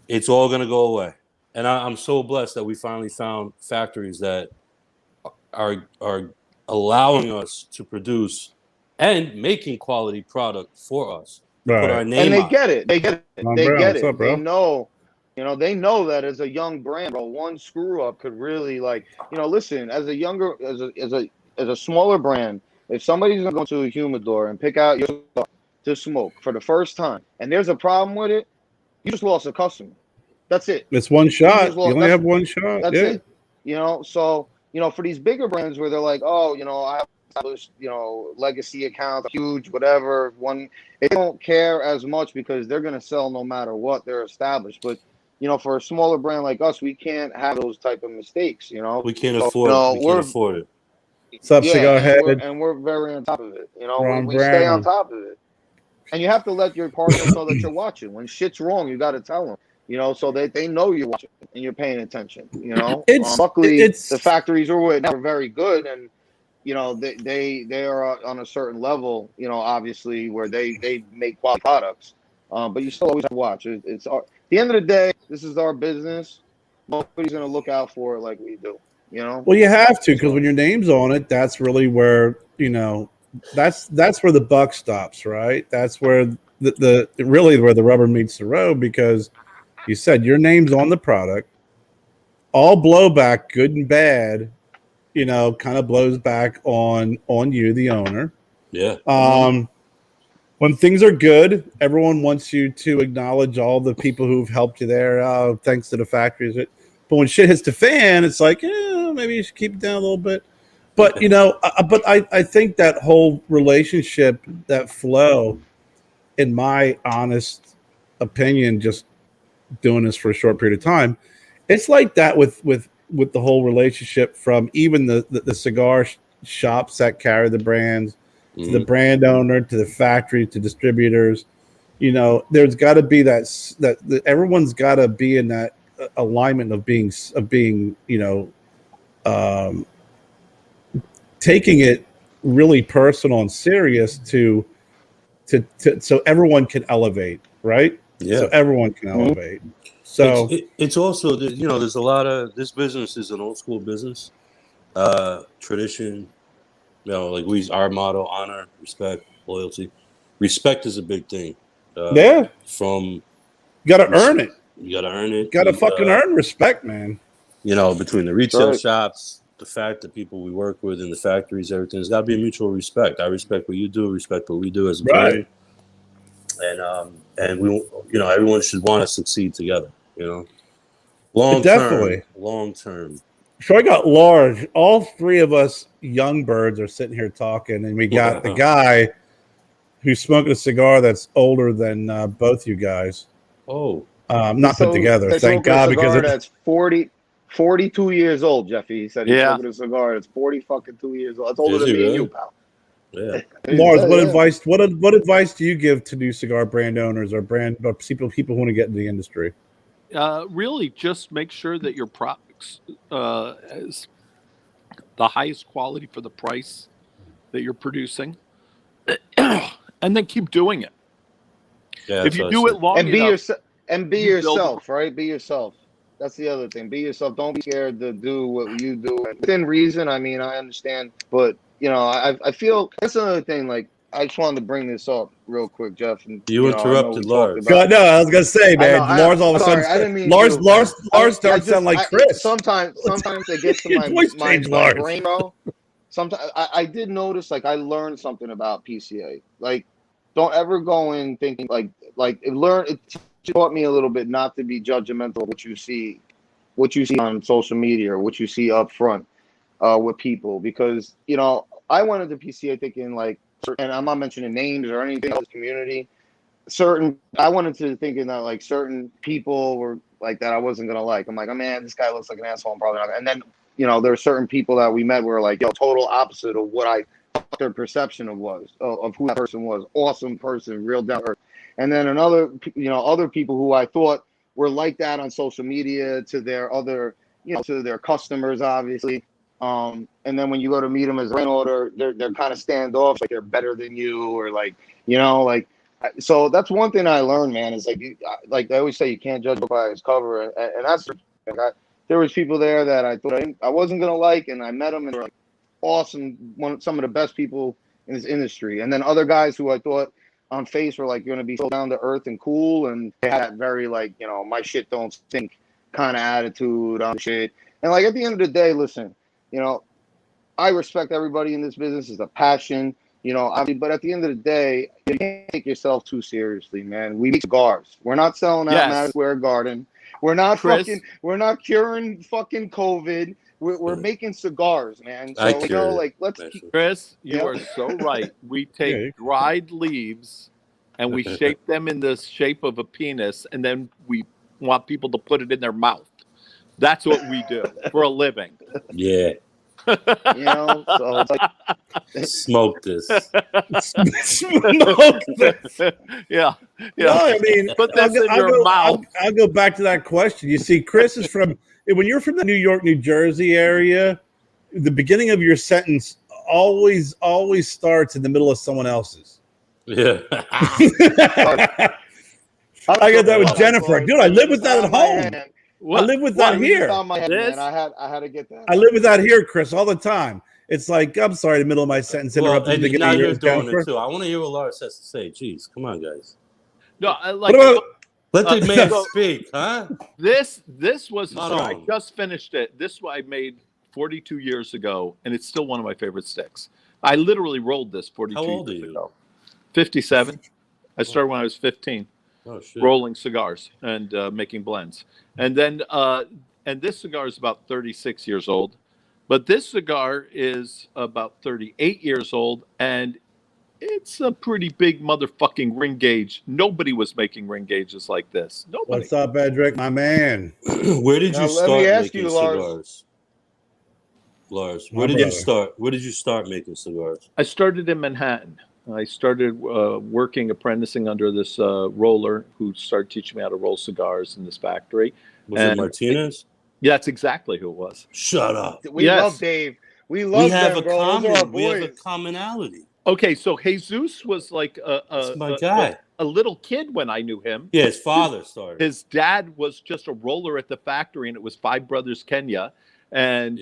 it's all going to go away. And I'm so blessed that we finally found factories that are allowing us to produce and making quality product for us. Right. Put our name and they on get it. They get it. What's up, bro? They know. They know that as a young brand, bro, one screw up could really, listen, as a smaller brand, if somebody's gonna go to a humidor and pick out your stuff to smoke for the first time, and there's a problem with it, you just lost a customer. That's it. It's one shot. You only have one shot. That's it. So for these bigger brands where they're like, I have established, legacy accounts, huge, whatever. They don't care as much because they're gonna sell no matter what. They're established, but for a smaller brand like us, we can't have those type of mistakes. We can't afford. We can't afford it. What's up, Cigar Head? And we're very on top of it. We stay on top of it. And you have to let your partners know that you're watching. When shit's wrong, you got to tell them, so they know you're watching and you're paying attention, Luckily, the factories are very good, and, they are on a certain level, obviously, where they make quality products. But you still always have to watch. It's at the end of the day, this is our business. Nobody's going to look out for it like we do. Well, you have to, because when your name's on it, that's really where that's where the buck stops, right? That's where the really where the rubber meets the road, because you said your name's on the product. All blowback, good and bad, kind of blows back on you, the owner. Yeah. When things are good, everyone wants you to acknowledge all the people who've helped you there. Thanks to the factories. But when shit hits the fan, it's like, maybe you should keep it down a little bit. But, I think that whole relationship, that flow, in my honest opinion, just doing this for a short period of time, it's like that with the whole relationship, from even the cigar shops that carry the brands, to the brand owner, to the factory, to distributors. There's got to be that everyone's got to be in that alignment of being taking it really personal and serious to so everyone can elevate, right? Yeah. So everyone can elevate. So it's also, there's a lot of, this business is an old school business, tradition. Our motto: honor, respect, loyalty. Respect is a big thing. From you got to earn it. You got to earn it. Got to fucking earn respect, man. Between the retail shops, the fact that people we work with in the factories, everything's got to be a mutual respect. I respect what you do, respect what we do as a brand, and we, everyone should want to succeed together. Long term. So I got large. All three of us young birds are sitting here talking, and we got the guy who's smoking a cigar that's older than both you guys. Oh, not put together. Thank God, because that's 42 years old, Jeffy. He said he's Yeah. smoking a cigar that's 40 fucking 2 years old. That's older than me and you, pal. Yeah. Lars, what advice do you give to new cigar brand owners or people who want to get into the industry? Really, just make sure that your products is the highest quality for the price that you're producing, and then keep doing it. Yeah, if you do it long and be enough, be yourself, right? Be yourself. That's the other thing. Be yourself. Don't be scared to do what you do. And within reason, I mean, I understand, but you know, I feel that's another thing. Like, I just wanted to bring this up real quick, Jeff. And you interrupted Lars. No, I was gonna say, man, Lars all of a sudden. I didn't mean Lars starts to sound like Chris. Sometimes it gets to my brain, bro. Sometimes I did notice, like, I learned something about PCA. Like, don't ever go in thinking like it taught me a little bit not to be judgmental of what you see on social media or what you see up front with people, because you know, I went into PCA thinking like, and I'm not mentioning names or anything else, community. I went into thinking that like certain people were like that I wasn't gonna like. I'm like, oh man, this guy looks like an asshole. I'm probably not. And then, you know, there are certain people that we met were like, yo, total opposite of what I thought their perception of who that person was. Awesome person, real down to earth. And then other people who I thought were like that on social media to their other, you know, to their customers, obviously. And then when you go to meet them as a brand order, they're kind of standoff, like they're better than you, or like, you know, like. So that's one thing I learned, man. Is like they always say, you can't judge a book by its cover, and that's like, there was people there that I thought I wasn't gonna like, and I met them, and they're like awesome, some of the best people in this industry. And then other guys who I thought on face were like going to be so down to earth and cool, and they had that very like, you know, my shit don't stink kind of attitude on shit. And like at the end of the day, listen, you know, I respect everybody in this business. It's a passion. You know, but at the end of the day, you can't take yourself too seriously, man. We make cigars. We're not selling out Madison Square Garden. We're not we're not curing fucking COVID. We're making cigars, man. So, you know, like, let's keep... Chris, you are so right. We take dried leaves and we shape them in the shape of a penis, and then we want people to put it in their mouth. That's what we do for a living. Yeah. You know, so it's like, smoke this. Smoke this. Yeah. No, I mean, put this in your mouth. I'll go back to that question. You see, Chris is from, when you're from the New York, New Jersey area, the beginning of your sentence always starts in the middle of someone else's. Yeah. I got that with Jennifer. Dude, I live with that at home. I live with that here. I had to get that. I live with that here, Chris, all the time. It's like, I'm sorry, the middle of my sentence interrupted. And now you're doing it too. I want to hear what Lars has to say. Jeez, come on, guys. No, I like. Let the man speak, huh? This was a song. I just finished it. This I made 42 years ago, and it's still one of my favorite sticks. I literally rolled this 42 years ago. 57. I started when I was 15. Oh, shit. Rolling cigars and making blends. And then and this cigar is about 36 years old, but this cigar is about 38 years old, and it's a pretty big motherfucking ring gauge. Nobody was making ring gauges like this. Nobody. What's up, Edric, my man? Where did you start making Lars. cigars? Lars, where did you start? Where did you start making cigars? I started in Manhattan. I started apprenticing under this roller who started teaching me how to roll cigars in this factory. Was it Martinez? Yeah, that's exactly who it was. Shut up. We love Dave. We have a commonality. Okay, so Jesus was like my guy. A little kid when I knew him. Yeah, his father started. His dad was just a roller at the factory, and it was Five Brothers Kenya. And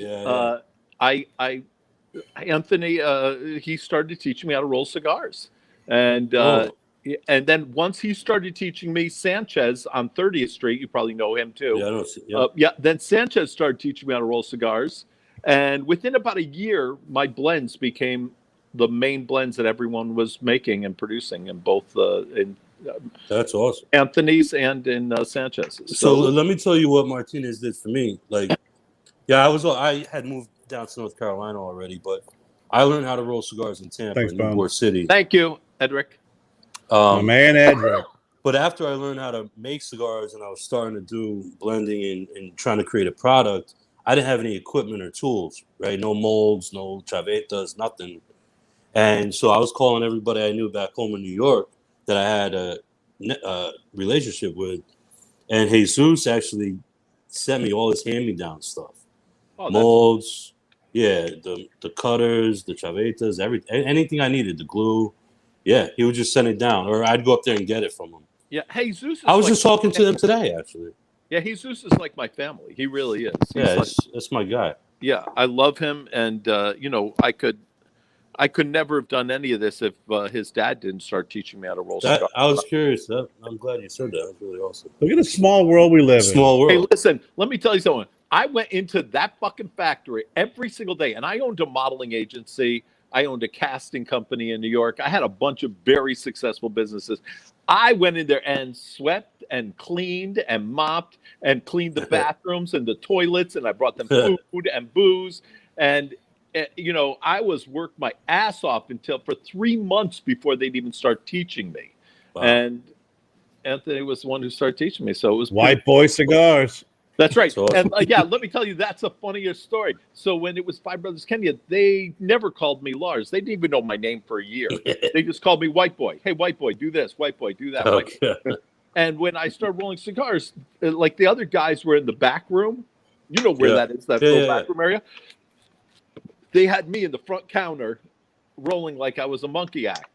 Anthony, he started teaching me how to roll cigars, and then once he started teaching me, Sanchez on 30th Street, you probably know him too. Yeah, I don't see. Then Sanchez started teaching me how to roll cigars, and within about a year, my blends became the main blends that everyone was making and producing in both that's awesome. Anthony's and in Sanchez's. So let me tell you what Martinez did for me. Like, Yeah, I had moved down to North Carolina already, but I learned how to roll cigars in Tampa, Thanks, in Bones. Ybor City. Thank you, Edric. My man Edric. But after I learned how to make cigars and I was starting to do blending and trying to create a product, I didn't have any equipment or tools, right? No molds, no chavetas, nothing. And so I was calling everybody I knew back home in New York that I had a relationship with. And Jesus actually sent me all his hand-me-down stuff. Oh, Molds, yeah, the cutters, the chavetas, anything I needed, the glue. Yeah, he would just send it down, or I'd go up there and get it from him. yeah. Jesus. I was just talking to him today, actually. Yeah, Jesus is like my family. He really is. Yeah, it's my guy. Yeah, I love him, and I could never have done any of this if his dad didn't start teaching me how to roll cigars. I was curious. I'm glad you said that. That was really awesome. Look at the small world we live in. Small world. Hey, listen, let me tell you something. I went into that fucking factory every single day, and I owned a modeling agency. I owned a casting company in New York. I had a bunch of very successful businesses. I went in there and swept and cleaned and mopped and cleaned the bathrooms and the toilets, and I brought them food and booze. And, I was worked my ass off for 3 months before they'd even start teaching me. Wow. And Anthony was the one who started teaching me. So it was White Boy Cigars. That's right. Awesome. And let me tell you, that's a funnier story. So when it was Five Brothers Kenya, they never called me Lars. They didn't even know my name for a year. They just called me White Boy. Hey, White Boy, do this. White Boy, do that. Okay. And when I started rolling cigars, like the other guys were in the back room. You know where that is, that little back room area. They had me in the front counter rolling like I was a monkey act.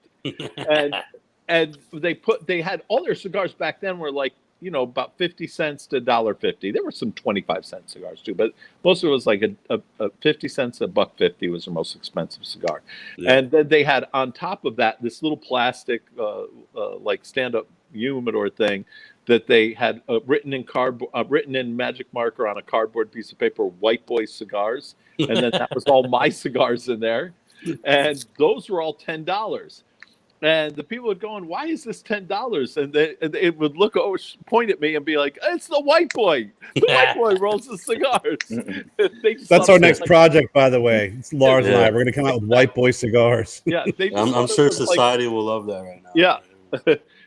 And they had all their cigars back then were like, about 50 cents to $1.50. There were some 25-cent cigars too, but most of it was like a 50 cents, $1.50 was the most expensive cigar. Yeah. And then they had on top of that this little plastic like stand-up humidor thing that they had written in magic marker on a cardboard piece of paper, White Boy Cigars, and then that was all my cigars in there, and those were all $10. And the people would go, why is this $10? And they would look over, point at me and be like, it's the White Boy. The White Boy rolls the cigars. That's our next project, by the way. It's Lars and I. We're going to come out with White Boy Cigars. Yeah, I'm sure society will love that right now. Yeah.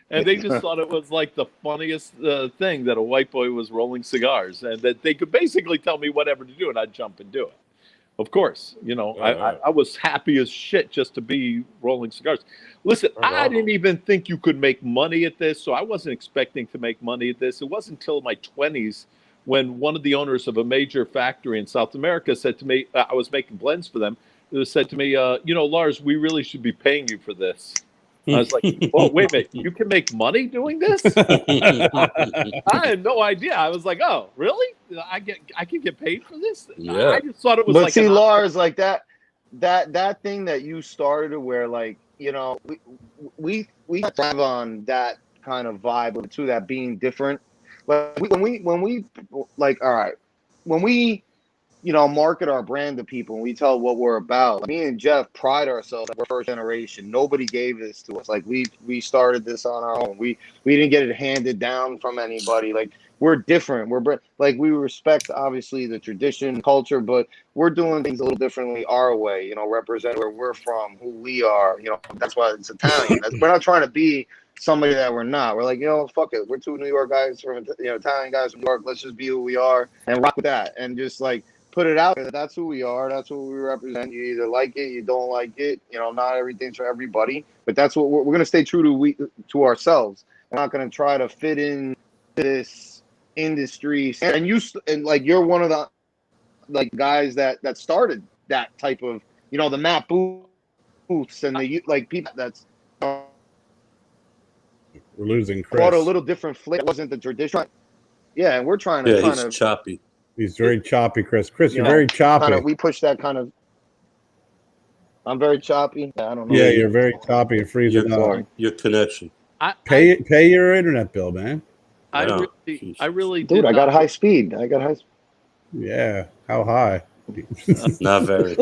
And they just thought it was like the funniest thing that a white boy was rolling cigars, and that they could basically tell me whatever to do, and I'd jump and do it. Of course, I was happy as shit just to be rolling cigars. Listen, I didn't even think you could make money at this, so I wasn't expecting to make money at this. It wasn't until my 20s when one of the owners of a major factory in South America said to me, I was making blends for them, it said to me, Lars, we really should be paying you for this. I was like, oh, wait a minute, you can make money doing this? I had no idea. I was like, oh, really? I can get paid for this? Yeah. I just thought it was but see, Lars, like that thing that you started where, like, we thrive on that kind of vibe to that being different. Like when we like, all right, when we market our brand to people and we tell what we're about. Like, me and Jeff pride ourselves that we're first generation. Nobody gave this to us. Like we started this on our own. We didn't get it handed down from anybody. Like, we're different. We respect obviously the tradition, culture, but we're doing things a little differently our way. Represent where we're from, who we are. That's why it's Italian. We're not trying to be somebody that we're not. We're like, fuck it. We're two New York guys from Italian guys from New York. Let's just be who we are and rock with that and just like put it out there. That's who we are. That's what we represent. You either like it, you don't like it. Not everything's for everybody, but that's what we're going to stay true to ourselves. We're not going to try to fit in this industry. And you're one of the like guys that started that type of, the map booths and the like people that's we're losing Chris. Brought a little different flavor. It wasn't the traditional. Yeah, and we're trying to. Yeah, he's choppy. He's very choppy, Chris. Chris, you're very choppy. We push that kind of. I'm very choppy. I don't know. Yeah, you're very choppy and freezing up. Your connection. Pay your internet bill, man. I really dude, I got high speed. Yeah, how high? Not very.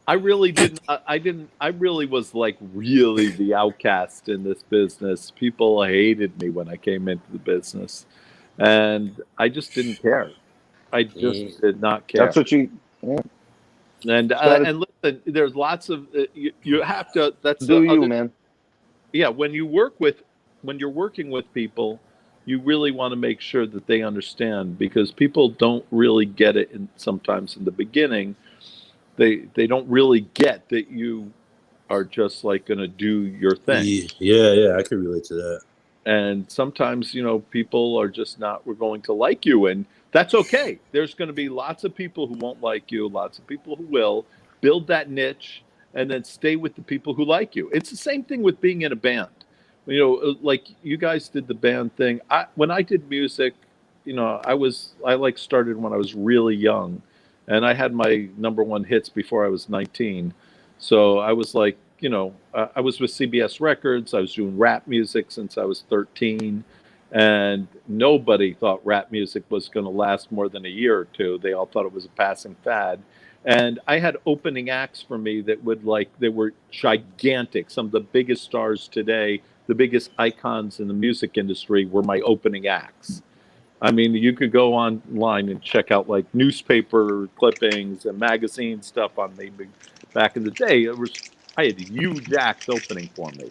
I really didn't. I really was like really the outcast in this business. People hated me when I came into the business, and I just didn't care. I just did not care. That's what you. Yeah. And listen, there's lots of you have to. That's Do the you, other, man? yeah. When you're working with people, you really want to make sure that they understand, because people don't really get it. Sometimes in the beginning, they don't really get that you are just like going to do your thing. Yeah, I can relate to that. And sometimes, people are just not, we're going to like you, and that's okay. There's going to be lots of people who won't like you, lots of people who will. Build that niche and then stay with the people who like you. It's the same thing with being in a band. Like you guys did the band thing. When I did music, I started when I was really young, and I had my number one hits before I was 19. So I was like, I was with CBS Records. I was doing rap music since I was 13, and nobody thought rap music was going to last more than a year or two. They all thought it was a passing fad. And I had opening acts for me that they were gigantic. Some of the biggest stars today, the biggest icons in the music industry, were my opening acts. I mean, you could go online and check out like newspaper clippings and magazine stuff on me. Back in the day, I had huge acts opening for me.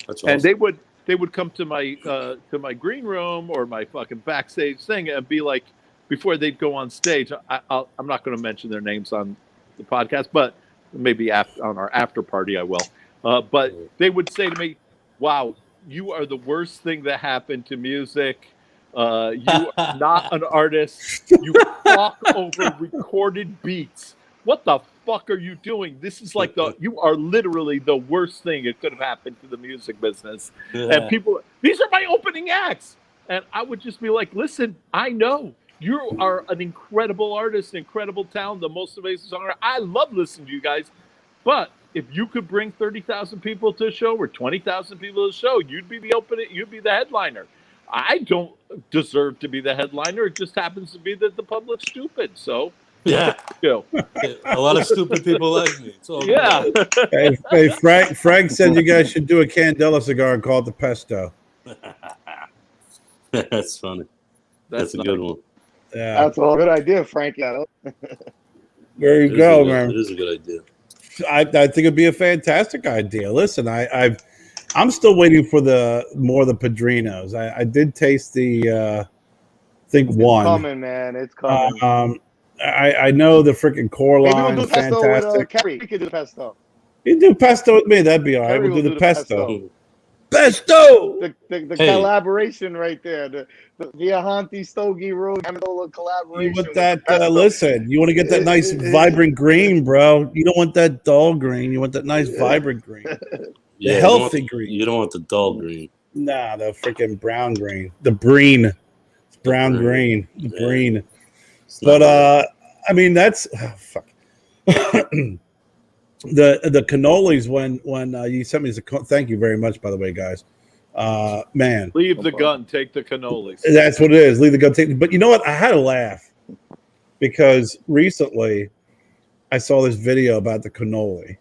That's awesome. And they would come to my green room or my fucking backstage thing and be like, before they'd go on stage, I'm not going to mention their names on the podcast, but maybe on our after party I will. But they would say to me, "Wow, you are the worst thing that happened to music. You are not an artist. You talk over recorded beats. What the fuck are you doing? This is like you are literally the worst thing that could have happened to the music business." Yeah. And people, these are my opening acts. And I would just be like, listen, I know you are an incredible artist, incredible talent, the most amazing songwriter. I love listening to you guys. But if you could bring 30,000 people to a show or 20,000 people to a show, you'd be the headliner. I don't deserve to be the headliner. It just happens to be that the public's stupid. So yeah, a lot of stupid people like me. It's all good. Hey, Frank said you guys should do a Candela cigar and call it the Pesto. That's funny. That's a good one. Yeah, that's a good idea, Frank. There you go, man. It is a good idea. I think it'd be a fantastic idea. Listen, I'm still waiting for more of the Padrinos. I did taste the it's one. It's coming, man. It's coming. I know the freaking core line is fantastic. Kerry, we could do pesto. You do pesto with me, that'd be all right. We'll do the pesto. Pesto. The collaboration right there. The Viajanti Stogie Road Amendola collaboration. You want that? Listen, you want to get that nice vibrant green, bro. You don't want that dull green. You want that nice vibrant green. The healthy green. You don't want the dull green. Nah, the freaking brown green. The breen. Brown green. The breen. But I mean that's fuck. The cannolis when you sent me thank you very much, by the way, guys. Man, leave the gun, take the cannolis. That's what it is. Leave the gun, take. But you know what? I had a laugh because recently I saw this video about the cannoli.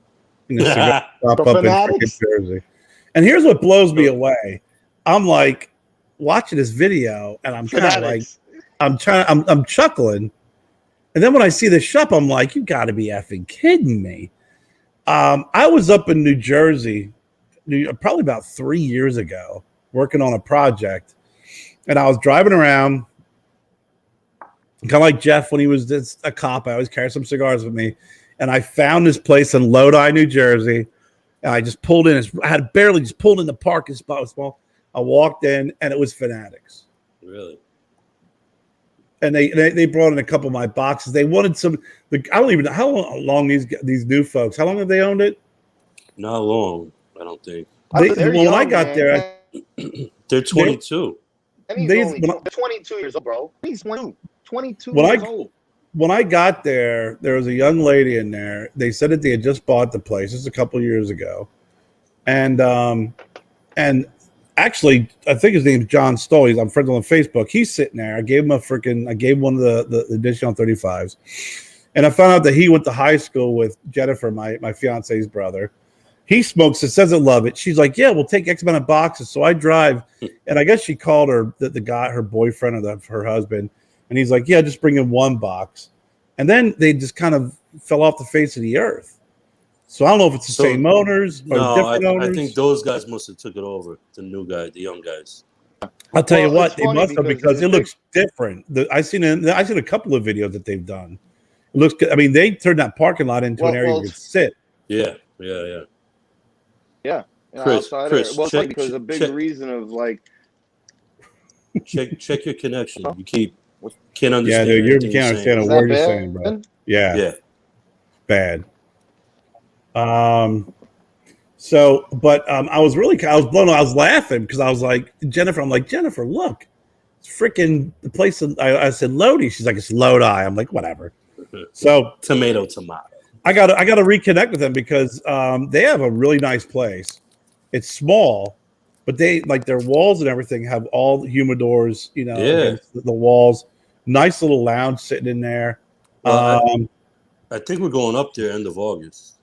Pop up in freaking Jersey. And here's what blows me away. I'm like watching this video and I'm kind of like I'm chuckling. And then when I see the shop, I'm like, you gotta be effing kidding me. I was up in New Jersey probably about 3 years ago working on a project. And I was driving around kind of like Jeff when he was a cop. I always carry some cigars with me. And I found this place in Lodi, New Jersey. And I just pulled in. I had barely just pulled in the parking spot was small. I walked in, and it was Fanatics. Really? And they brought in a couple of my boxes. They wanted some. I don't even know how long these new folks. How long have they owned it? Not long, I don't think. When I got there, they're 22. They're 22 years old, bro. He's 22 years old. When I got there, there was a young lady in there. They said that they had just bought the place. This is a couple of years ago, and actually, I think his name's John Stogie. I'm friends on Facebook. He's sitting there. I gave him one of the additional 35s, and I found out that he went to high school with Jennifer, my fiance's brother, He smokes it, says I love it. She's like, yeah, we'll take X amount of boxes. So I drive, and I guess she called the guy, her boyfriend or her husband, and he's like, yeah, just bring in one box. And then they just kind of fell off the face of the earth. So I don't know if it's the same owners or different owners. I think those guys must have took it over. The new guy, the young guys. I'll tell you what, they must have because it looks different. I seen a couple of videos that they've done. It looks good. I mean, they turned that parking lot into an area you could sit. Yeah. Chris, because a big reason of like check your connection. You can't understand. Yeah, dude, you can't understand a word you're saying, bro. Yeah. Bad. So, but I was blown. I was laughing because I was like, Jennifer, look, it's freaking the place. I said Lodi. She's like, it's Lodi. I'm like, whatever. So tomato. I got to reconnect with them because they have a really nice place. It's small, but they like their walls and everything have all the humidors, against the walls. Nice little lounge sitting in there. Well, I think we're going up there end of August.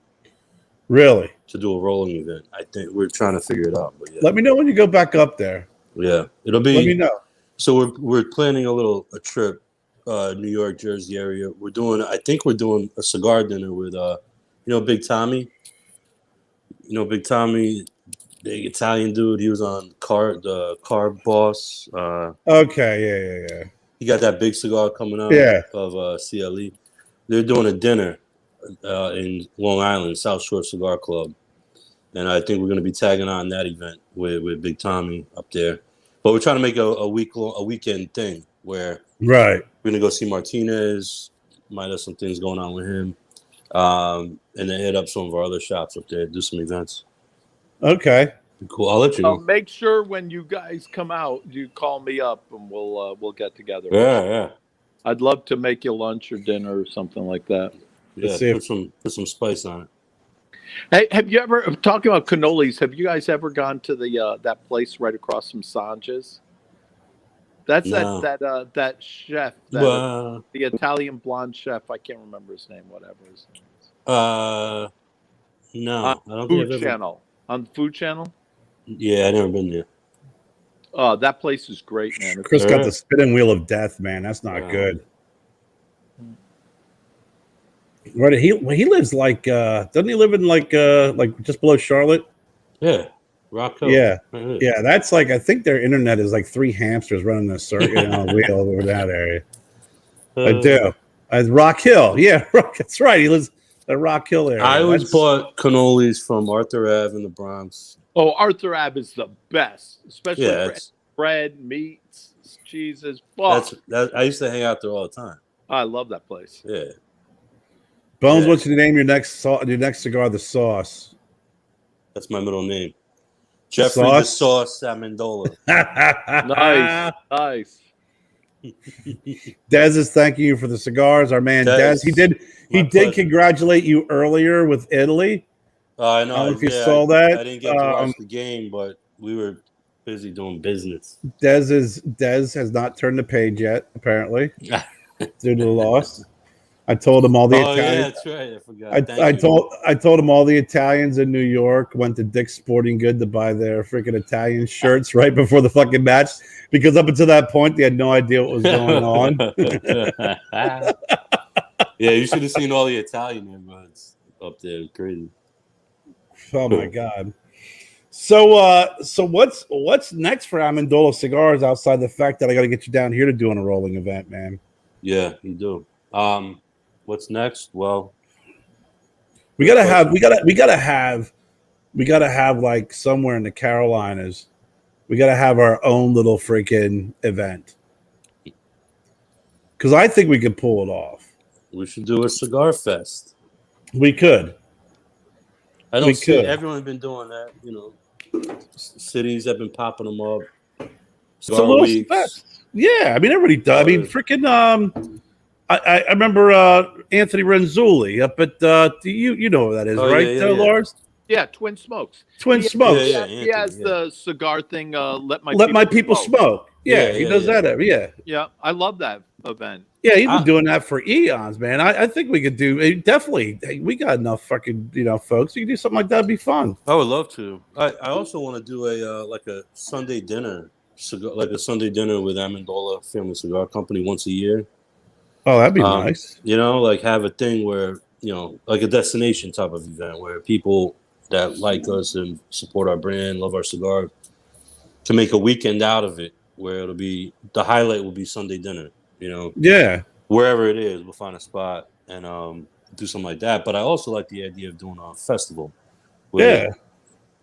Really? To do a rolling event. I think we're trying to figure it out. But yeah. Let me know when you go back up there. Yeah, it'll be. Let me know. So we're planning a trip, New York, Jersey area. I think we're doing a cigar dinner with Big Tommy. Big Tommy, the Italian dude. He was on the Car Boss. Okay, yeah. He got that big cigar coming out of CLE. They're doing a dinner in Long Island, South Shore Cigar Club. And I think we're going to be tagging on that event with Big Tommy up there. But we're trying to make a weekend thing where we're going to go see Martinez. Might have some things going on with him. And then hit up some of our other shops up there, do some events. Okay. Cool. I'll let you know. Make sure when you guys come out, you call me up and we'll get together. Yeah. I'd love to make you lunch or dinner or something like that. Yeah, put some spice on it. Hey, have you ever, talking about cannolis, have you guys ever gone to the that place right across from Sanj's? That's that chef, the Italian blonde chef. I can't remember his name. Whatever his name is. No, on I don't Food think Channel. On the Food Channel. Yeah, I never been there. Oh, that place is great, man. Chris got the spinning wheel of death, man. That's not good. Right, he lives like doesn't he live in like just below Charlotte? Yeah. Rock Hill. Yeah. Yeah, that's like I think their internet is like 3 hamsters running a circuit on a wheel over that area. I do. Rock Hill. Yeah, that's right. He lives at Rock Hill area. I always bought cannolis from Arthur Ave in the Bronx. Oh, Arthur Ave is the best, especially bread, meats, cheeses. Oh. I used to hang out there all the time. I love that place. Yeah. Bones wants you to name your next cigar the Sauce. That's my middle name. Jeffrey the Sauce Amendola. Nice. Dez is thanking you for the cigars. Our man Dez. He did congratulate you earlier with Italy. I know. I don't know if you saw that. I didn't get to watch the game, but we were busy doing business. Dez has not turned the page yet, apparently, due to the loss. I told him all the Italians. Yeah, that's right. I forgot. I told him all the Italians in New York went to Dick's Sporting Good to buy their freaking Italian shirts right before the fucking match because up until that point they had no idea what was going on. Yeah, you should have seen all the Italian neighborhoods up there. It was crazy. Oh my god. So what's next for Amendola Cigars outside the fact that I got to get you down here to doing a rolling event, man? Yeah, you do. What's next? Well, we gotta have like somewhere in the Carolinas, we gotta have our own little freaking event. Because I think we could pull it off. We should do a cigar fest. We could. I don't see everyone's been doing that. Cities have been popping them up. Cigar weeks. Yeah, I mean everybody does. I mean freaking I remember Anthony Renzulli up at you know who that is, right, Lars? Yeah, Twin Smokes. Twin Smokes. He has the cigar thing. Let my people smoke. Yeah, he does that. Yeah. Yeah, I love that event. Yeah, he's been doing that for eons, man. I think we could do definitely. Hey, we got enough fucking folks. You can do something like that. It'd be fun. I would love to. I also want to do a like a Sunday dinner, like a Sunday dinner with Amendola Family Cigar Company once a year. Oh, that'd be nice. Like have a thing where like a destination type of event where people that like us and support our brand, love our cigar, to make a weekend out of it, where it'll be the highlight will be Sunday dinner. Yeah. Wherever it is, we'll find a spot and do something like that. But I also like the idea of doing a festival with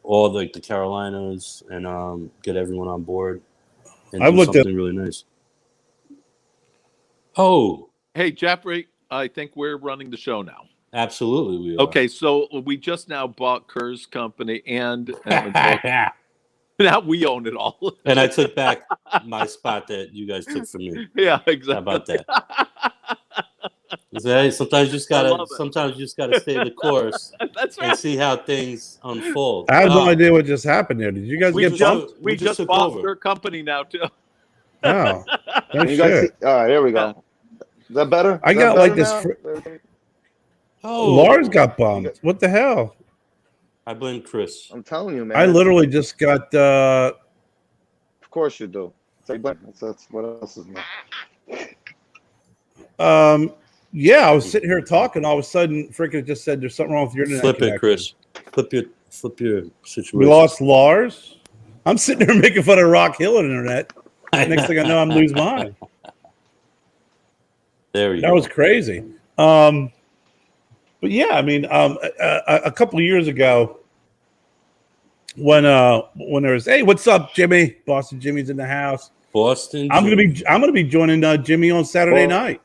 all like the Carolinas and get everyone on board and do something really nice. Oh, hey, Jeffrey, I think we're running the show now. Absolutely, we are. Okay, so we just now bought Kerr's company and now we own it all. And I took back my spot that you guys took from me. Yeah, exactly. How about that? Sometimes you just gotta stay the course. That's right. And see how things unfold. I have no idea what just happened there. Did you guys get bumped? We just bought their company now too. Oh, you guys see, all right, here we go. Is that better? I got like this. Lars got bumped. What the hell? I blame Chris. I'm telling you, man. I literally just got. Of course you do. That's what else is new. Yeah, I was sitting here talking. All of a sudden, freaking just said there's something wrong with your internet. Flip it, Chris. Flip your situation. We lost Lars. I'm sitting there making fun of Rock Hill internet. Next thing I know, I'm losing mine. There you go. That was crazy. But yeah, I mean, a couple of years ago, when there was, hey, what's up, Jimmy? Boston Jimmy's in the house. Boston. I'm gonna be joining Jimmy on Saturday night.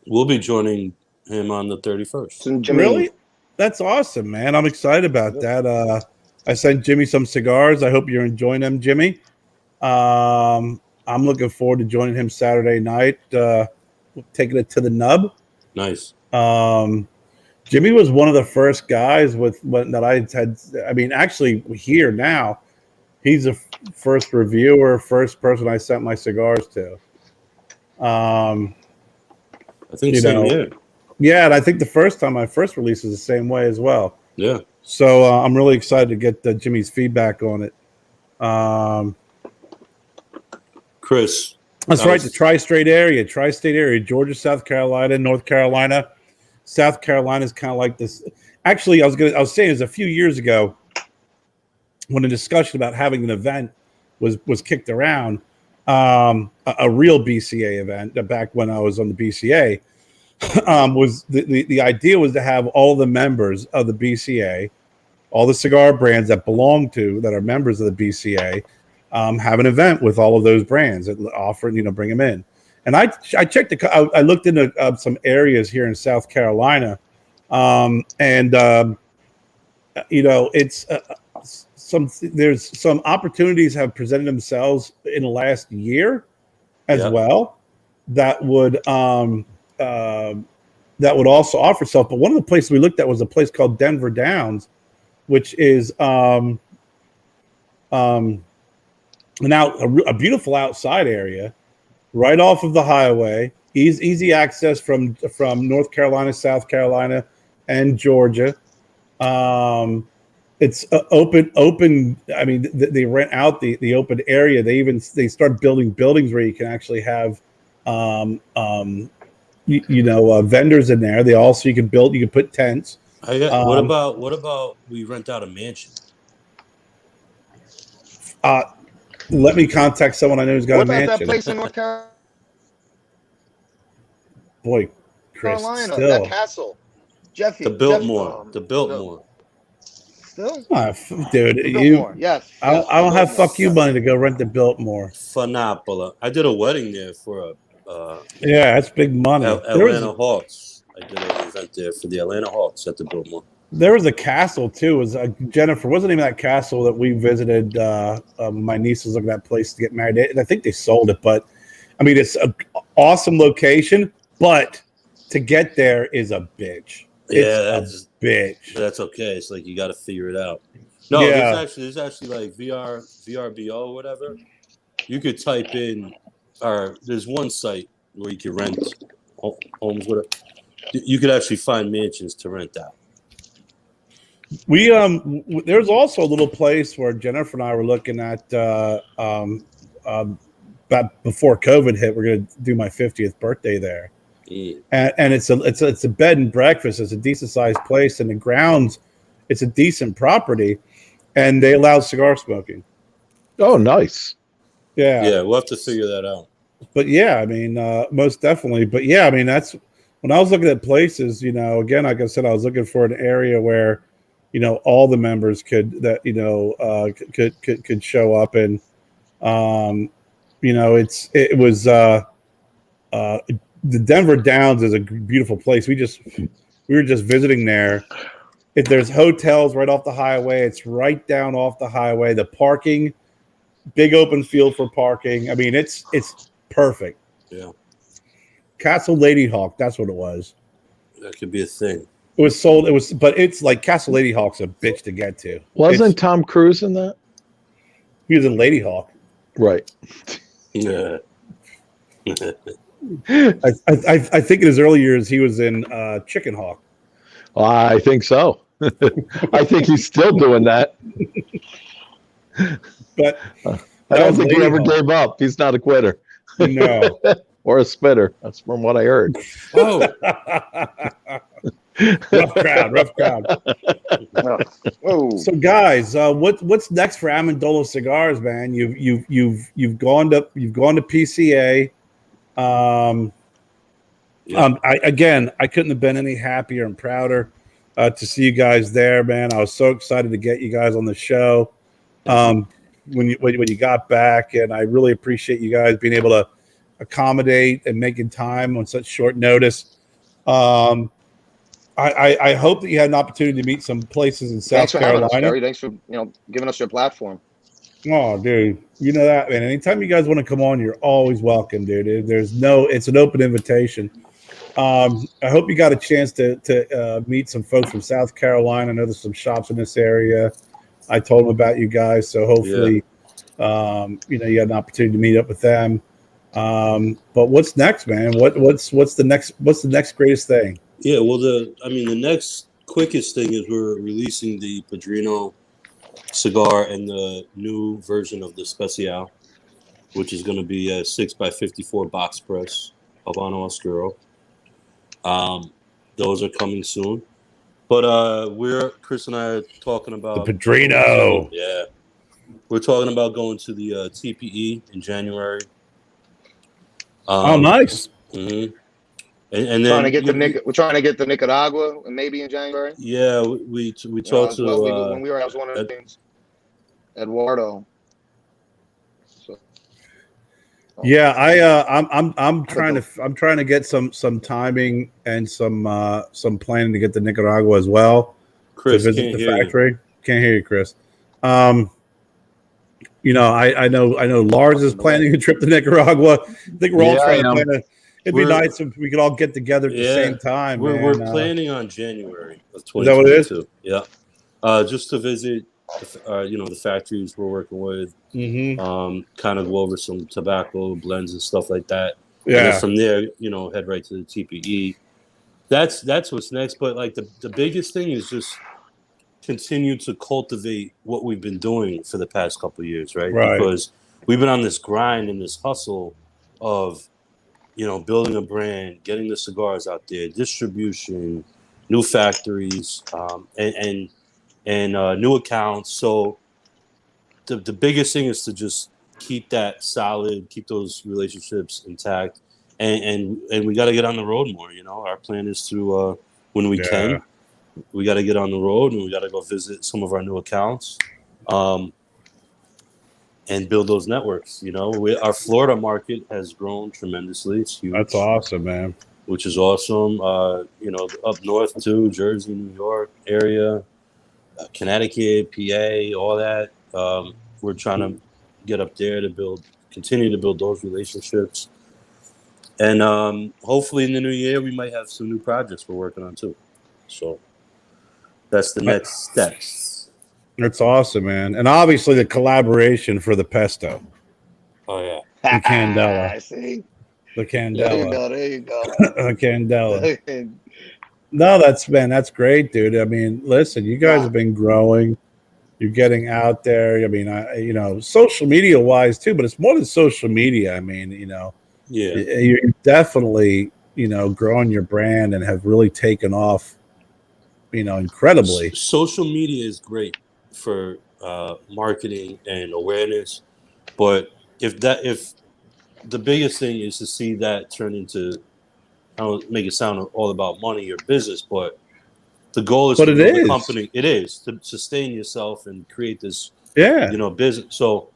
We'll be joining him on the 31st. Really? That's awesome, man. I'm excited about that. I sent Jimmy some cigars. I hope you're enjoying them, Jimmy. I'm looking forward to joining him Saturday night, taking it to the nub. Nice. Jimmy was one of the first guys that I had. I mean, actually, here now, he's the first reviewer, first person I sent my cigars to. I think same here. Yeah, and I think the first time my first release is the same way as well. Yeah. So I'm really excited to get Jimmy's feedback on it. Chris. That's right, the tri-state area, Georgia, South Carolina, North Carolina. South Carolina is kind of like this. Actually, I was saying is a few years ago when a discussion about having an event was kicked around, a real BCA event back when I was on the BCA, was the idea was to have all the members of the BCA, all the cigar brands that are members of the BCA, have an event with all of those brands that offer, bring them in. And I checked I looked into some areas here in South Carolina, it's there's some opportunities have presented themselves in the last year as well that would also offer itself. But one of the places we looked at was a place called Denver Downs, which is now a beautiful outside area right off of the highway, easy access from North Carolina, South Carolina, and Georgia. It's open. I mean, they rent out the open area. They start building buildings where you can actually have, vendors in there. You can put tents. What about we rent out a mansion? Let me contact someone I know who's got a mansion. What about that place in North Carolina? Boy, Chris, that castle. Jeffy. The Biltmore. Still? Dude, Biltmore. Yes. I don't have fuck you money to go rent the Biltmore. Phenomenal. I did a wedding there for yeah, that's big money. Atlanta Hawks. I did an event there for the Atlanta Hawks at the Biltmore. There was a castle too. It was Jennifer. What's the name of that castle that we visited? My niece was looking at that place to get married. I think they sold it, but I mean, it's an awesome location. But to get there is a bitch. It's a bitch. That's okay. It's like you got to figure it out. No, there's actually like VRBO or whatever. You could type in, or there's one site where you can rent homes with it. You could actually find mansions to rent out. We there's also a little place where Jennifer and I were looking at back before COVID hit. We're gonna do my 50th birthday there, and it's a bed and breakfast. It's a decent sized place, and the grounds, it's a decent property, and they allow cigar smoking. Oh, nice. Yeah, we'll have to figure that out. But yeah, I mean, most definitely. But yeah, I mean, that's when I was looking at places. You know, again, like I said, I was looking for an area where, you know, all the members could show up, and you know, it was the Denver Downs is a beautiful place. We were just visiting there. If there's hotels right off the highway, it's right down off the highway. The parking, big open field for parking. I mean, it's perfect. Yeah. Castle Lady Hawk, that's what it was. That could be a thing. It was sold. But it's like Castle Lady Hawk's a bitch to get to. Wasn't Tom Cruise in that? He was in Lady Hawk. Right. Yeah. I think in his early years he was in Chicken Hawk. I think so. I think he's still doing that. But I don't think he ever gave up. He's not a quitter. No. Or a spitter. That's from what I heard. Oh. rough crowd. Whoa. So guys, what's next for Amendola Cigars, man? You've gone to PCA. I couldn't have been any happier and prouder to see you guys there, man. I was so excited to get you guys on the show when you got back, and I really appreciate you guys being able to accommodate and making time on such short notice. I hope that you had an opportunity to meet some places in South Carolina. Thanks for giving us your platform. Oh, dude, you know that, man. Anytime you guys want to come on, you're always welcome, dude. It's an open invitation. I hope you got a chance to meet some folks from South Carolina. I know there's some shops in this area. I told them about you guys, so hopefully, you had an opportunity to meet up with them. But what's next, man? What's the next greatest thing? Yeah, well, the next quickest thing is we're releasing the Padrino cigar and the new version of the Special, which is going to be a 6x54 box press Habano Oscuro. Those are coming soon. But Chris and I are talking about the Padrino. Yeah, we're talking about going to the TPE in January. Nice. Mm-hmm. And then we're trying to get the Nicaragua maybe in January. Yeah, we talked to when we were. I was one of the things, Eduardo. So. Yeah, I'm trying to get some timing and some planning to get to Nicaragua as well. Chris, to visit the factory. Can't hear you, Chris. I know Lars is planning a trip to Nicaragua. I think we're all trying to plan it. It'd be nice if we could all get together at the same time. We're planning on January of 2022. Is that what it is? Yeah, just to visit, the factories we're working with. Mm-hmm. Kind of go over some tobacco blends and stuff like that. Yeah. And then from there, head right to the TPE. That's what's next. But like the biggest thing is just continue to cultivate what we've been doing for the past couple of years, right? Because we've been on this grind and this hustle of building a brand, getting the cigars out there, distribution, new factories, and new accounts. So the biggest thing is to just keep that solid, keep those relationships intact, and we got to get on the road more. Our plan is to when we can, we got to get on the road and we got to go visit some of our new accounts. And build those networks. Our Florida market has grown tremendously. It's huge. That's awesome, man. Which is awesome. Up north too, Jersey, New York area, Connecticut, PA, all that. We're trying to get up there to continue to build those relationships. And hopefully in the new year, we might have some new projects we're working on too. So that's the next steps. That's awesome, man. And obviously the collaboration for the pesto. Oh, yeah. And Candela. I see. The There you Candela. go. There you go. The Candela. No, that's great, dude. I mean, listen, you guys have been growing. You're getting out there. I mean, social media wise too, but it's more than social media. I mean, Yeah. you're definitely, growing your brand and have really taken off, incredibly. Social media is great for marketing and awareness, but if the biggest thing is to see that turn into, I don't make it sound all about money or business, but the goal is But to it build a is. company. It is to sustain yourself and create this, Yeah. business. So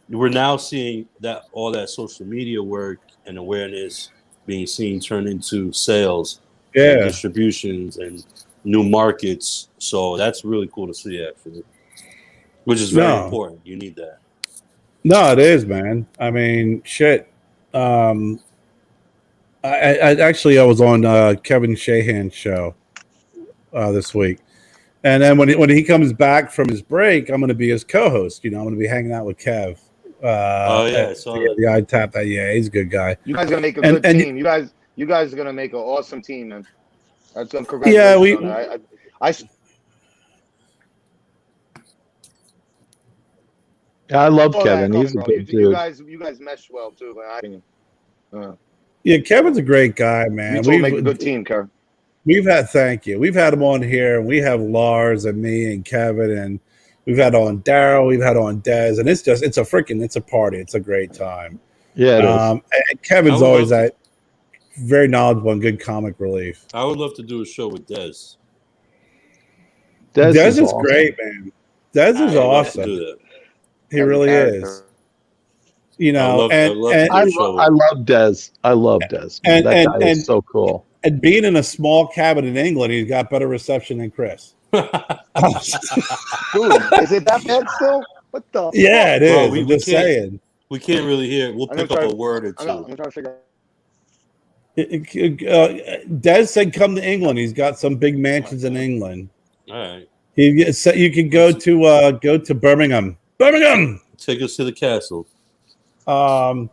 we're now seeing that all that social media work and awareness being seen turn into sales and Yeah. distributions and new markets. So that's really cool to see, actually, which is very No. important. You need that. No, it is, man. I mean, shit. I was on Kevin Shahan's show this week, and then when he comes back from his break, I'm going to be his co-host. I'm going to be hanging out with Kev. Oh yeah, I saw that. The iTap. Yeah, he's a good guy. You guys are gonna make a good team. You guys are gonna make an awesome team, man. That's congratulations. Yeah, on that. I love Kevin. He's a good dude. You guys mesh well too. Yeah, Kevin's a great guy, man. We make a good team, Kev. Thank you. We've had him on here, and we have Lars and me and Kevin, and we've had on Daryl, we've had on Dez, and it's a party. It's a great time. Yeah, it is. And Kevin's always that very knowledgeable and good comic relief. I would love to do a show with Dez. Dez is awesome. Great, man. Dez is awesome. Do that. He really is. I love Dez. I love Dez. That guy is so cool. And being in a small cabin in England, he's got better reception than Chris. Dude, is it that bad still? What the? Yeah, it is. I'm just saying. We can't really hear it. We'll pick up a word or two. I'm trying to figure out. Des said, "Come to England." He's got some big mansions in England. All right. You can go to Birmingham. Birmingham. Take us to the castle. But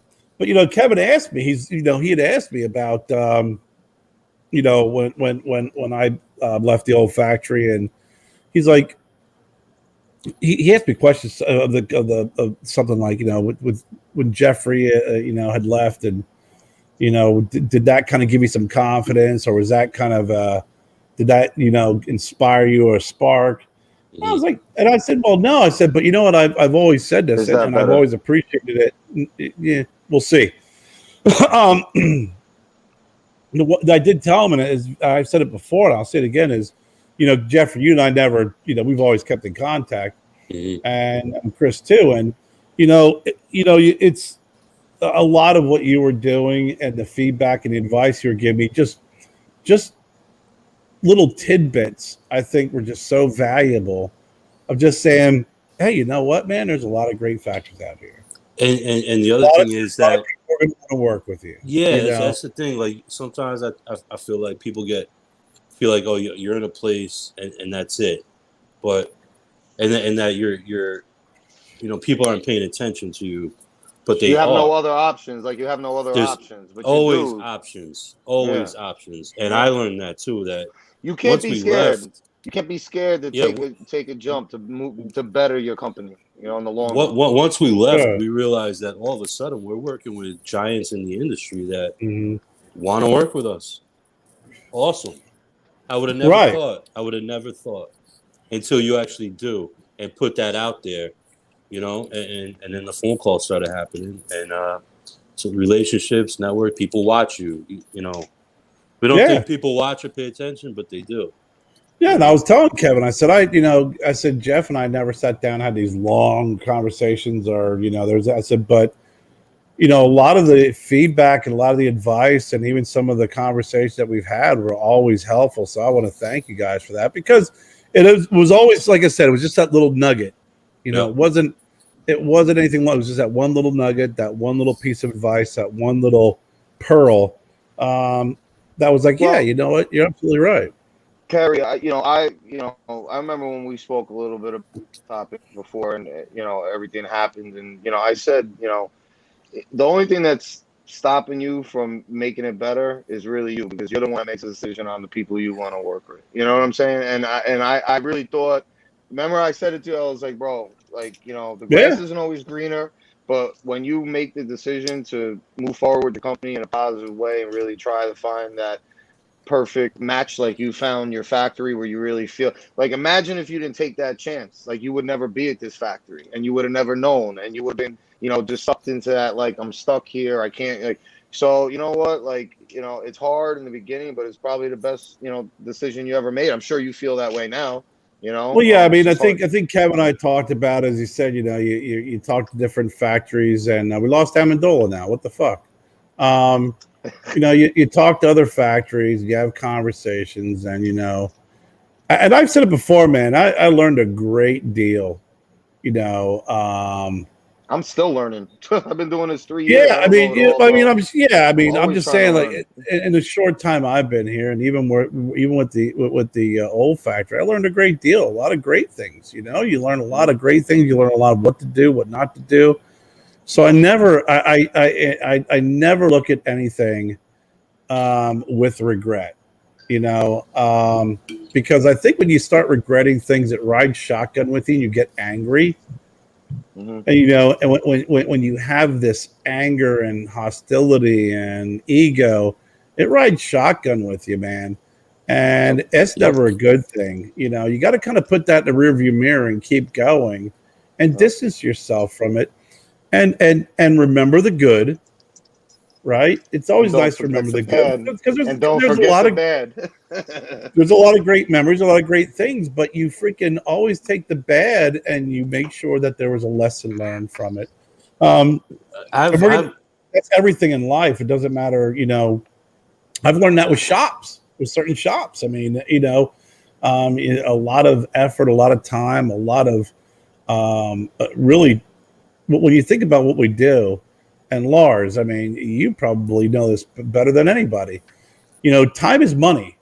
Kevin asked me. He had asked me about when I left the old factory, and he's like, he asked me questions of something like, with when Jeffrey had left, and did that kind of give you some confidence, or was that kind of did that inspire you or spark? Mm-hmm. I was like, and I said, well, no. I said, but you know what? I've always said this, and I've always appreciated it. Yeah, we'll see. What I did tell him, and I've said it before, and I'll say it again, is, Jeffrey, you and I never, we've always kept in contact, mm-hmm. and Chris too, and it's a lot of what you were doing and the feedback and the advice you were giving me, just little tidbits, I think, were just so valuable, of just saying, hey, you know what, man, there's a lot of great factories out here. And the other thing is that we're going to work with you. Yeah, that's the thing. Like, sometimes I feel like people feel like, oh, you're in a place and that's it, but and that you're people aren't paying attention to you, but they have no other options. Like, you have no other options. But always options, and I learned that too. That you can't be scared. You can't be scared to take a jump to move to better your company. In the long run. Once we left, we realized that all of a sudden we're working with giants in the industry that want to work with us. Awesome. I would have never thought. I would have never thought until you actually do and put that out there, and then the phone calls started happening, and so relationships, network, people watch you. We don't think people watch or pay attention, but they do. Yeah, and I was telling Kevin, I said, Jeff and I never sat down and had these long conversations, or, but, a lot of the feedback and a lot of the advice and even some of the conversations that we've had were always helpful. So I want to thank you guys for that, because it was always, like I said, it was just that little nugget. It wasn't anything long. It was just that one little nugget, that one little piece of advice, that one little pearl. That was like, you know what? You're absolutely right. Kerry, I remember when we spoke a little bit of topic before, and everything happened, and I said, the only thing that's stopping you from making it better is really you, because you're the one that makes a decision on the people you want to work with. You know what I'm saying? And I really thought, remember I said it to you, I was like, bro, like, you know, the grass Yeah. isn't always greener, but when you make the decision to move forward with the company in a positive way and really try to find that perfect match, like you found your factory where you really feel like, imagine if you didn't take that chance, like you would never be at this factory and you would have never known, and you would have been, you know, just sucked into that, like, I'm stuck here, I can't, like, so you know what, like, you know, it's hard in the beginning, but it's probably the best, you know, decision you ever made. I'm sure you feel that way now, you know. Well, yeah, I It's mean, I just hard. think Kevin and I talked about, as you said, you know, you talked to different factories, and we lost Amendola now. What the fuck? You know, you talk to other factories, you have conversations, and you know, and I've said it before, man. I learned a great deal. You know, I'm still learning. I've been doing this 3 years. yeah, I I don't know mean, it all, I mean, bro. I'm I'm always just trying to saying, like, learn. in the short time I've been here, and even with the old factory, I learned a great deal, a lot of great things. You know, you learn a lot of great things. You learn a lot of what to do, what not to do. So I never look at anything with regret. You know, because I think when you start regretting things that ride shotgun with you, you get angry. Hmm. And, you know, and when you have this anger and hostility and ego, it rides shotgun with you, man. And it's Yep. never a good thing. You know, you got to kind of put that in the rearview mirror and keep going and distance yourself from it, and remember the good, right? It's And always don't nice to forget remember the the good, bad. because And don't there's a forget lot the of bad. there's a lot of great memories, a lot of great things, but you freaking always take the bad and you make sure that there was a lesson learned from it. Um, and we're gonna, I've that's everything in life. It doesn't matter, you know. I've learned that with shops, with certain shops. I mean, you know, a lot of effort, a lot of time, a lot of really. When you think about what we do, and Lars, I mean, you probably know this better than anybody. You know, time is money.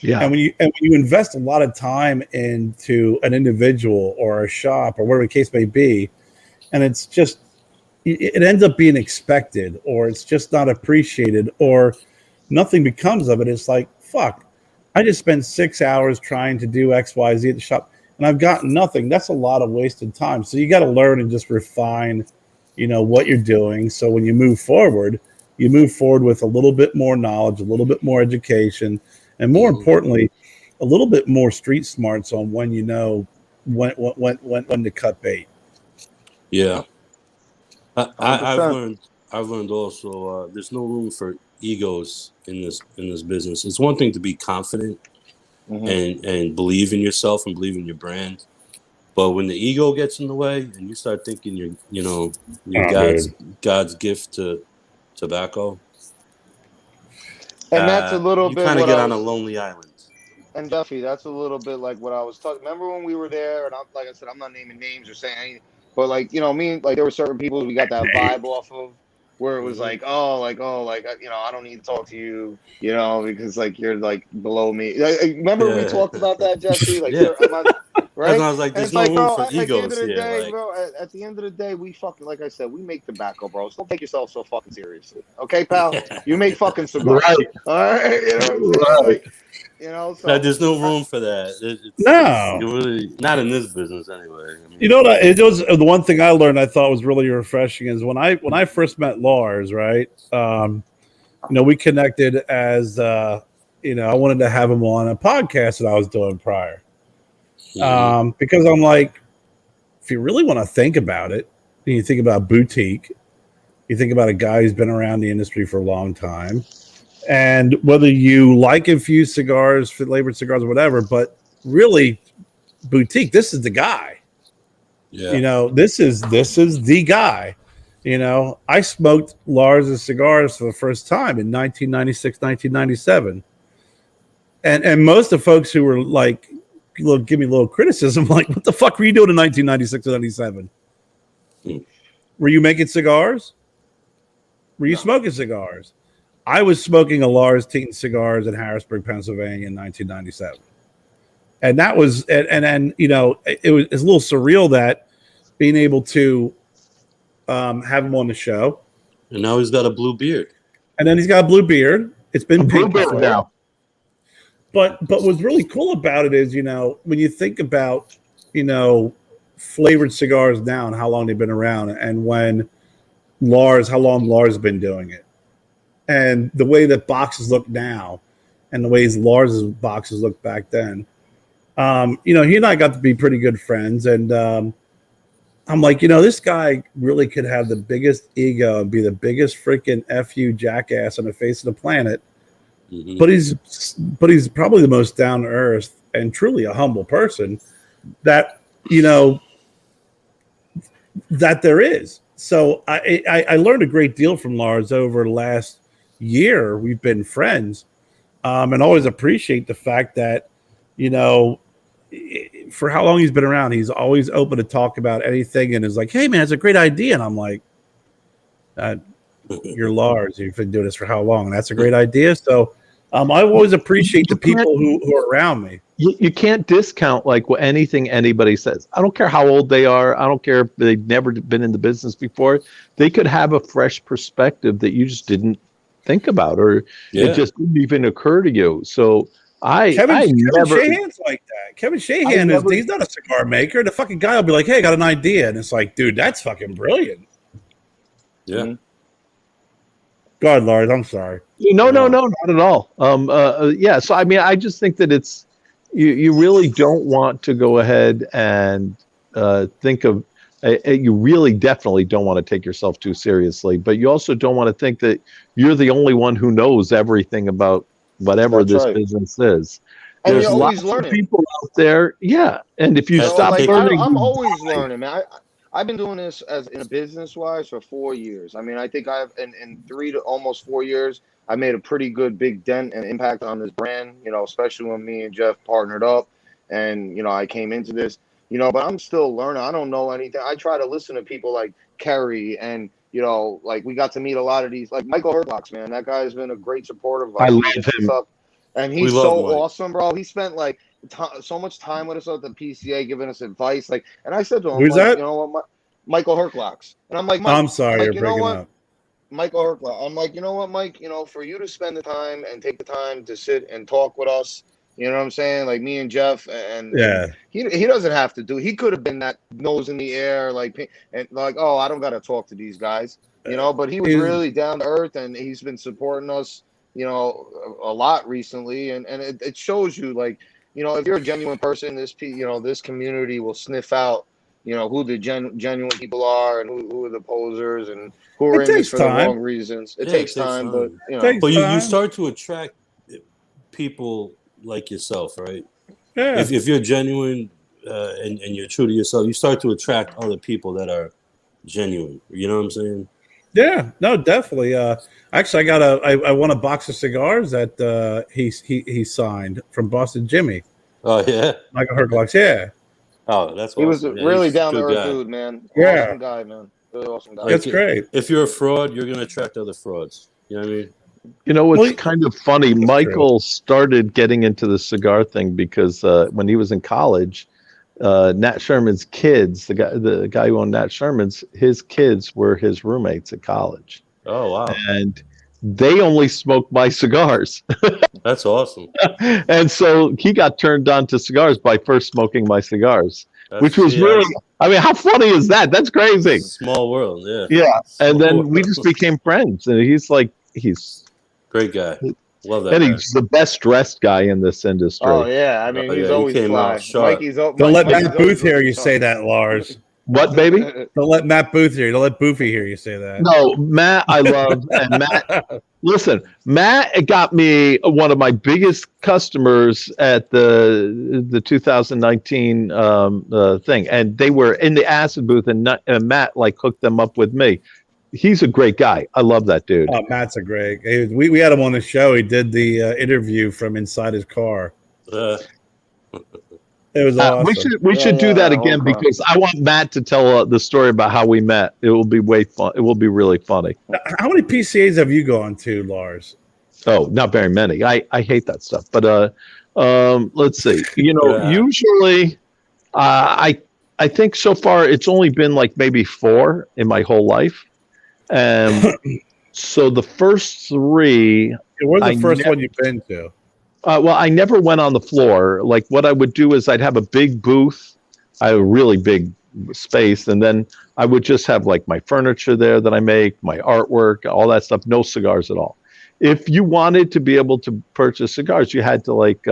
Yeah. And when you invest a lot of time into an individual or a shop or whatever the case may be, and it's just it ends up being expected, or it's just not appreciated, or nothing becomes of it. It's like, fuck, I just spent 6 hours trying to do XYZ at the shop and I've gotten nothing. That's a lot of wasted time. So you got to learn and just refine, you know, what you're doing. So when you move forward with a little bit more knowledge, a little bit more education, and more mhm. importantly, a little bit more street smarts on when you know when to cut bait. Yeah. I've 100%. learned also there's no room for egos in this business. It's one thing to be confident Hmm. and believe in yourself and believe in your brand, but when the ego gets in the way and you start thinking you're Oh, dude. God's gift to tobacco, And that's a little you bit kind of what get I on a was, lonely island. and Duffy, that's a little bit like what I was talking. Remember when we were there, and I'm, like I said, I'm not naming names or saying anything, but like, you know, me, like there were certain people we got that vibe off of, where it was Hmm. like, oh, you know, I don't need to talk to you, you know, because like you're like below me. Remember we Yeah, talked about that, Jesse? Like yeah. you're, I'm not, That's why right? I was like, And there's it's no like, room bro, for at the end of egos the here. day, Like, bro, at the end of the day, we fucking, like I said, we make tobacco, bro. So don't take yourself so fucking seriously, okay, pal? You make fucking cigars, Right. all right? You know what I'm saying? Right. Like, you know, so. there's no room for that. It's No. really not in this business anyway. I You mean, know what? It was the one thing I learned. I thought was really refreshing is when I first met Lars. Right, you know, we connected as you know, I wanted to have him on a podcast that I was doing prior, mhm. because I'm like, if you really want to think about it, and you think about boutique, you think about a guy who's been around the industry for a long time, and whether you like infused cigars, flavored cigars, or whatever, but really, boutique. This is the guy. Yeah, You know, this is the guy. You know, I smoked Lars's cigars for the first time in 1996, 1997. And most of the folks who were like, give me a little criticism, like, what the fuck were you doing in 1996 or 97? mm, Were you making cigars? Were you No. smoking cigars? I was smoking a Lars Teton cigars in Harrisburg, Pennsylvania in 1997. And that was, and you know, it's a little surreal that being able to have him on the show, And now he's got a blue beard. And then he's got a blue beard. It's been pink before. now. But what's really cool about it is, when you think about, flavored cigars now and how long they've been around, and how long Lars has been doing it, and the way that boxes look now, and the ways Lars's boxes looked back then. He and I got to be pretty good friends, and I'm like, this guy really could have the biggest ego and be the biggest freaking FU jackass on the face of the planet. Mm-hmm. But he's probably the most down to earth and truly a humble person that that there is. So I learned a great deal from Lars over the last year. We've been friends, and always appreciate the fact that for how long he's been around, he's always open to talk about anything and is like, "Hey man, it's a great idea." And I'm like, "You're Lars. You've been doing this for how long? And that's a great idea." So I always appreciate the people who are around me. You can't discount anything anybody says. I don't care how old they are. I don't care if they've never been in the business before. They could have a fresh perspective that you just didn't think about, or it just didn't even occur to you. So Kevin Shahan's like that. Kevin Shahan he's not a cigar maker. The fucking guy will be like, "Hey, I got an idea," and it's like, dude, that's fucking brilliant. Yeah. Mm-hmm. Go ahead, Lars. I'm sorry. No, not at all. Yeah. So I just think that it's you really don't want to go ahead and think of. You really definitely don't want to take yourself too seriously, but you also don't want to think that you're the only one who knows everything about whatever this business is. And There's you're always lots learning. of people out there. Yeah. And if you stop learning, I'm always learning, man. I've been doing this in a business wise for 4 years. I mean, I think I've in 3 to almost 4 years, I made a pretty good big dent and impact on this brand, especially when me and Jeff partnered up and, I came into this, but I'm still learning. I don't know anything. I try to listen to people like Kerry and, we got to meet a lot of these, like Michael Herbox, man. That guy's been a great supporter of us. I love him. And he's so awesome, bro. He spent so much time with us at the PCA giving us advice. And I said to him, "Who's that? You know what, Michael Herclocks." And I'm like, I'm sorry, you're breaking up. Michael Herclock. I'm like, you know what, Mike? For you to spend the time and take the time to sit and talk with us, you know what I'm saying? Like me and Jeff, and he doesn't have to do. He could have been that nose in the air, oh, I don't got to talk to these guys, But he was really down to earth, and he's been supporting us, a lot recently, and it shows you, if you're a genuine person, this community will sniff out, who the genuine people are and who are the posers and who are in this for the wrong reasons. It takes time, but you start to attract people like yourself, right? Yeah. If you're genuine and you're true to yourself, you start to attract other people that are genuine. You know what I'm saying? Yeah, no, definitely. Actually, I won a box of cigars that he signed from Boston Jimmy. Oh yeah, Michael Herclocks. Yeah. Oh, that's awesome. He was really down to earth dude, man. Awesome guy, man. Really awesome guy. That's great. If you're a fraud, you're gonna attract other frauds. You know what I mean? What's kind of funny, Michael started getting into the cigar thing because when he was in college, Nat Sherman's kids, the guy who owned Nat Sherman's, his kids were his roommates at college. Oh wow! And they only smoked my cigars. That's awesome. And so he got turned on to cigars by first smoking my cigars, which was really. I mean, how funny is that? That's crazy. It's a small world, yeah. Yeah, and then we just became friends, and he's great guy. Love that. And guy. he's the best dressed guy in this industry. Oh yeah, I mean he's always fly. Don't let Matt Booth hear you say that, Lars. What, baby? Don't let Matt Booth hear you. Don't let Boofy hear you say that. No, Matt, I love. And Matt, listen, Matt got me one of my biggest customers at the 2019 thing, and they were in the acid booth, and Matt hooked them up with me. He's a great guy. I love that dude. Oh, Matt's a great. We had him on the show. He did the interview from inside his car. It was awesome. We should do that again because I want Matt to tell the story about how we met. It will be way fun. It will be really funny. How many PCAs have you gone to, Lars? Oh, not very many. I hate that stuff. But let's see. Usually, I think so far it's only been maybe 4 in my whole life. So the first three, Where's the I first one you've been to? well, I never went on the floor. Like what I would do is I'd have a big booth. I have a really big space, and then I would just have like my furniture there that I make, my artwork, all that stuff. No cigars at all. If you wanted to be able to purchase cigars, you had to like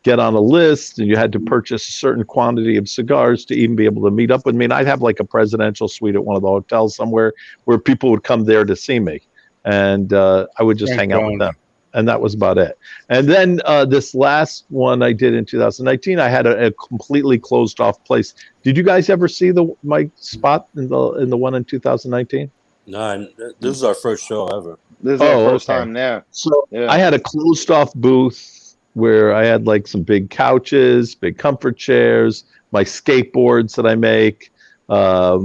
get on a list, and you had to purchase a certain quantity of cigars to even be able to meet up with me. And I'd have like a presidential suite at one of the hotels somewhere where people would come there to see me, and I would just hang out with them. And that was about it. And then this last one I did in 2019, I had a completely closed off place. Did you guys ever see my spot in the one in 2019? No, this is our first show ever. This is our first time there. So I had a closed off booth where I had like some big couches, big comfort chairs, my skateboards that I make, I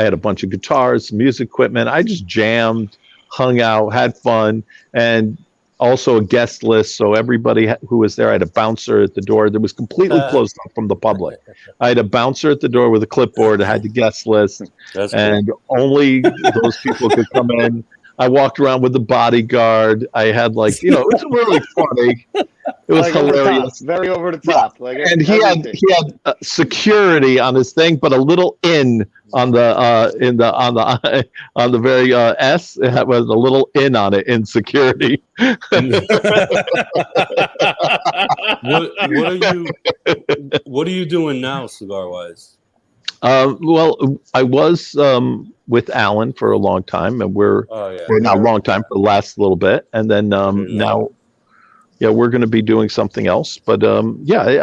had a bunch of guitars, music equipment. I just jammed, hung out, had fun, and also a guest list. So everybody who was there, I had a bouncer at the door that was completely closed off from the public. I had a bouncer at the door with a clipboard. I had the guest list, and only those people could come in. I walked around with the bodyguard. I had like, it was really funny. It was like hilarious. Very over the top. Like, and he had security on his thing, but a little in on the very S. It was a little in on it in security. What are you doing now, cigar wise? Well, I was with Alan for a long time, and we're not a long time, for the last little bit, and then now. Yeah, we're going to be doing something else, but I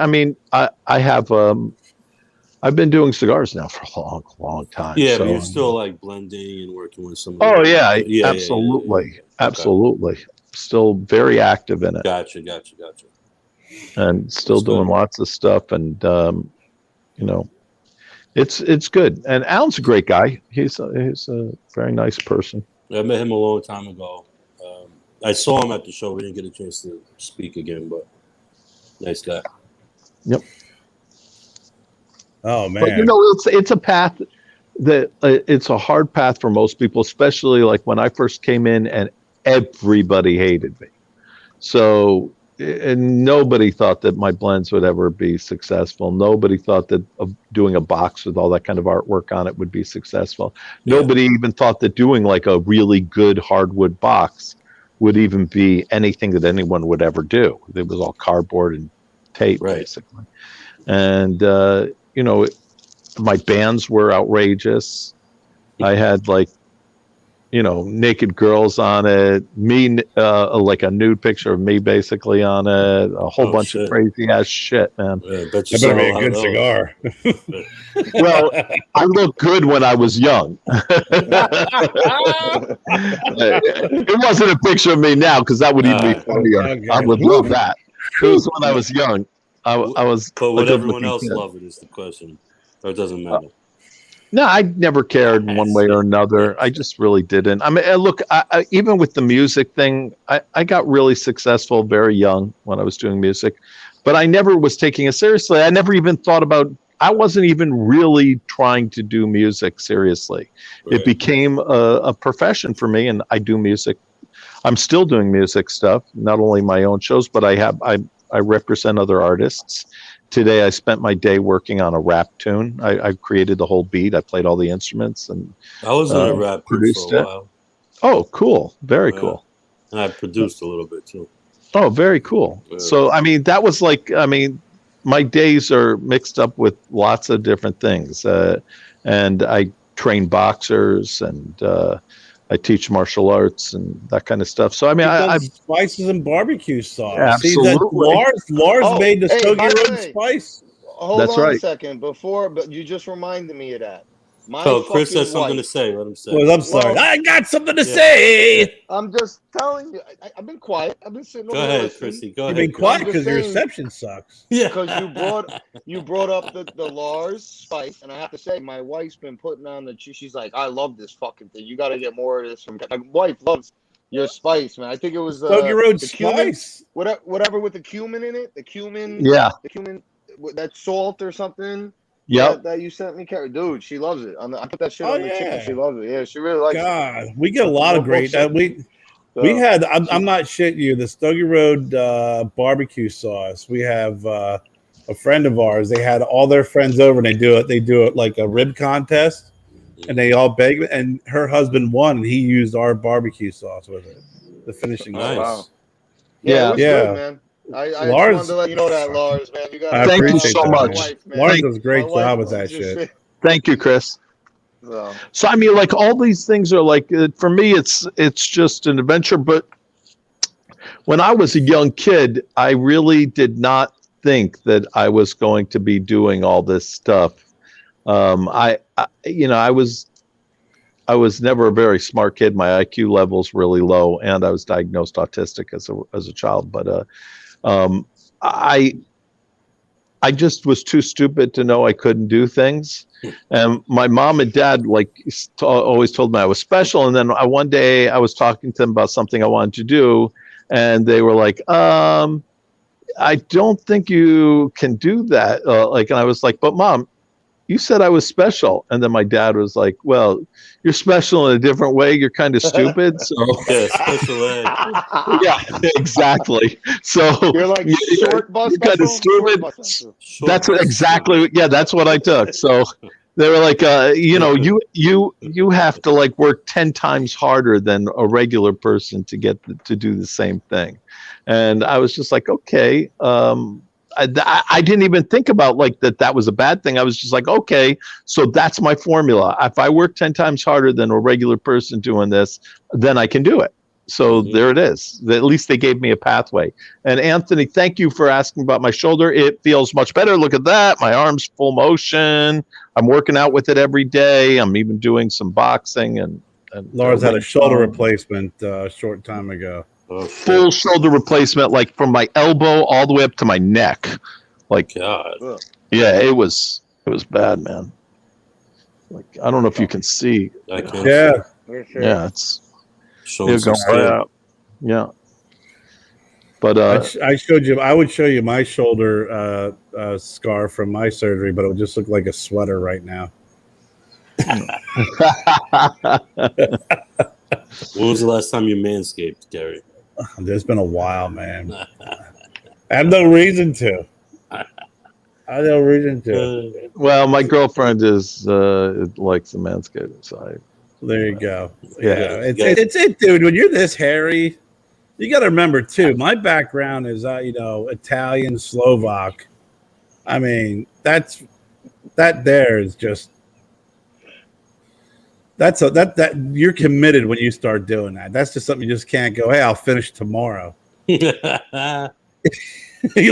mean, I have I've been doing cigars now for a long time. Yeah, so, but you're still like blending and working with some. Absolutely, absolutely. Still very active in it. Gotcha. And still doing lots of stuff, and it's good. And Alan's a great guy. He's a very nice person. I met him a long time ago. I saw him at the show. We didn't get a chance to speak again, but nice guy. Yep. Oh man! But it's a path that it's a hard path for most people, especially like when I first came in and everybody hated me. So and nobody thought that my blends would ever be successful. Nobody thought that doing a box with all that kind of artwork on it would be successful. Yeah. Nobody even thought that doing like a really good hardwood box would even be anything that anyone would ever do. It was all cardboard and tape, basically. And, my bands were outrageous. I had like, naked girls on it, me, like a nude picture of me basically on it, a whole bunch of crazy ass shit, man. Yeah, that better be a good cigar. Well, I looked good when I was young. It wasn't a picture of me now, because that would even be funnier. Okay. I would love that. It was when I was young. I was. But would everyone else love it is the question, or it doesn't matter? No, I never cared one way or another. I just really didn't. I mean, look, I even with the music thing, I got really successful very young when I was doing music, but I never was taking it seriously. I never even thought about, I wasn't even really trying to do music seriously. Right. It became a profession for me, and I do music. I'm still doing music stuff, not only my own shows, but I represent other artists. Today, I spent my day working on a rap tune. I created the whole beat. I played all the instruments, and I was in a rap produced for a while. Oh, cool! Very cool. And I produced a little bit too. Oh, very cool. So, I mean, that was like, my days are mixed up with lots of different things, and I train boxers, and I teach martial arts and that kind of stuff. So I mean, I spices and barbecue sauce. Absolutely. See that Lars made the Stogie Road spice. Hold on a second. But you just reminded me of that. Chris has something to say. Let him say. Well, I'm sorry. I got something to say. I'm just telling you. I've been quiet. I've been sitting over there. Go ahead, Chrissy. Go ahead. You've been quiet because your reception sucks. Yeah. Because you brought up the Lars spice, and I have to say, my wife's been putting on she's like, I love this fucking thing. You got to get more of this from. My wife loves your spice, man. I think it was Stogie Road spice. Whatever with the cumin in it. The cumin. Yeah. The cumin. That salt or something. Yep. That you sent me, Carrie. Dude, she loves it. I put that shit Oh, on the chicken. yeah. She loves it. Yeah, she really likes it. God, we get a lot of great. We had. I'm not shitting you. The Stogie Road barbecue sauce. We have a friend of ours. They had all their friends over, and they do it. They do it like a rib contest, and they all beg. And her husband won, and he used our barbecue sauce with it. The finishing Nice. sauce. Yeah, it was Yeah. good, man. I just Lars- wanted to let you know that, Lars, man. You got. I Thank you appreciate so that, much. man. Man. Lars Thank- does a great My wife job with that loves your shit. Thank you, Chris. So, So I mean, like all these things are like for me, it's just an adventure. But when I was a young kid, I really did not think that I was going to be doing all this stuff. I was never a very smart kid. My IQ level's really low, and I was diagnosed autistic as a child. But I just was too stupid to know I couldn't do things. And my mom and dad always told me I was special. And then one day I was talking to them about something I wanted to do, and they were like, I don't think you can do that. And I was like, but Mom, you said I was special. And then my dad was like, well, you're special in a different way. You're kind of stupid. So Yeah, special ed. yeah, exactly. So you're like short bus you're kind of stupid. That's exactly. Yeah, that's what I took. So they were like, you have to like work 10 times harder than a regular person to get to do the same thing. And I was just like, okay. I didn't even think about like that was a bad thing. I was just like, okay, so that's my formula. If I work 10 times harder than a regular person doing this, then I can do it. So there it is. At least they gave me a pathway. And Anthony, thank you for asking about my shoulder. It feels much better. Look at that. My arm's full motion. I'm working out with it every day. I'm even doing some boxing and Lars had a shoulder replacement a short time ago. Oh, full shoulder replacement, like from my elbow all the way up to my neck. Like, God. Yeah, it was bad, man. Like, I don't know if you can see. I can. Yeah. Yeah, it's Showing some going skin. right out. Yeah. But I showed you. I would show you my shoulder scar from my surgery, but it would just look like a sweater right now. When was the last time you manscaped, Gary? There's been a while, man. I have no reason to. well, my girlfriend likes the manscaping side. There you go. Yeah. It's dude. When you're this hairy, you got to remember too. My background is Italian, Slovak. I mean, that there is just that you're committed when you start doing that. That's just something you just can't go, hey, I'll finish tomorrow. You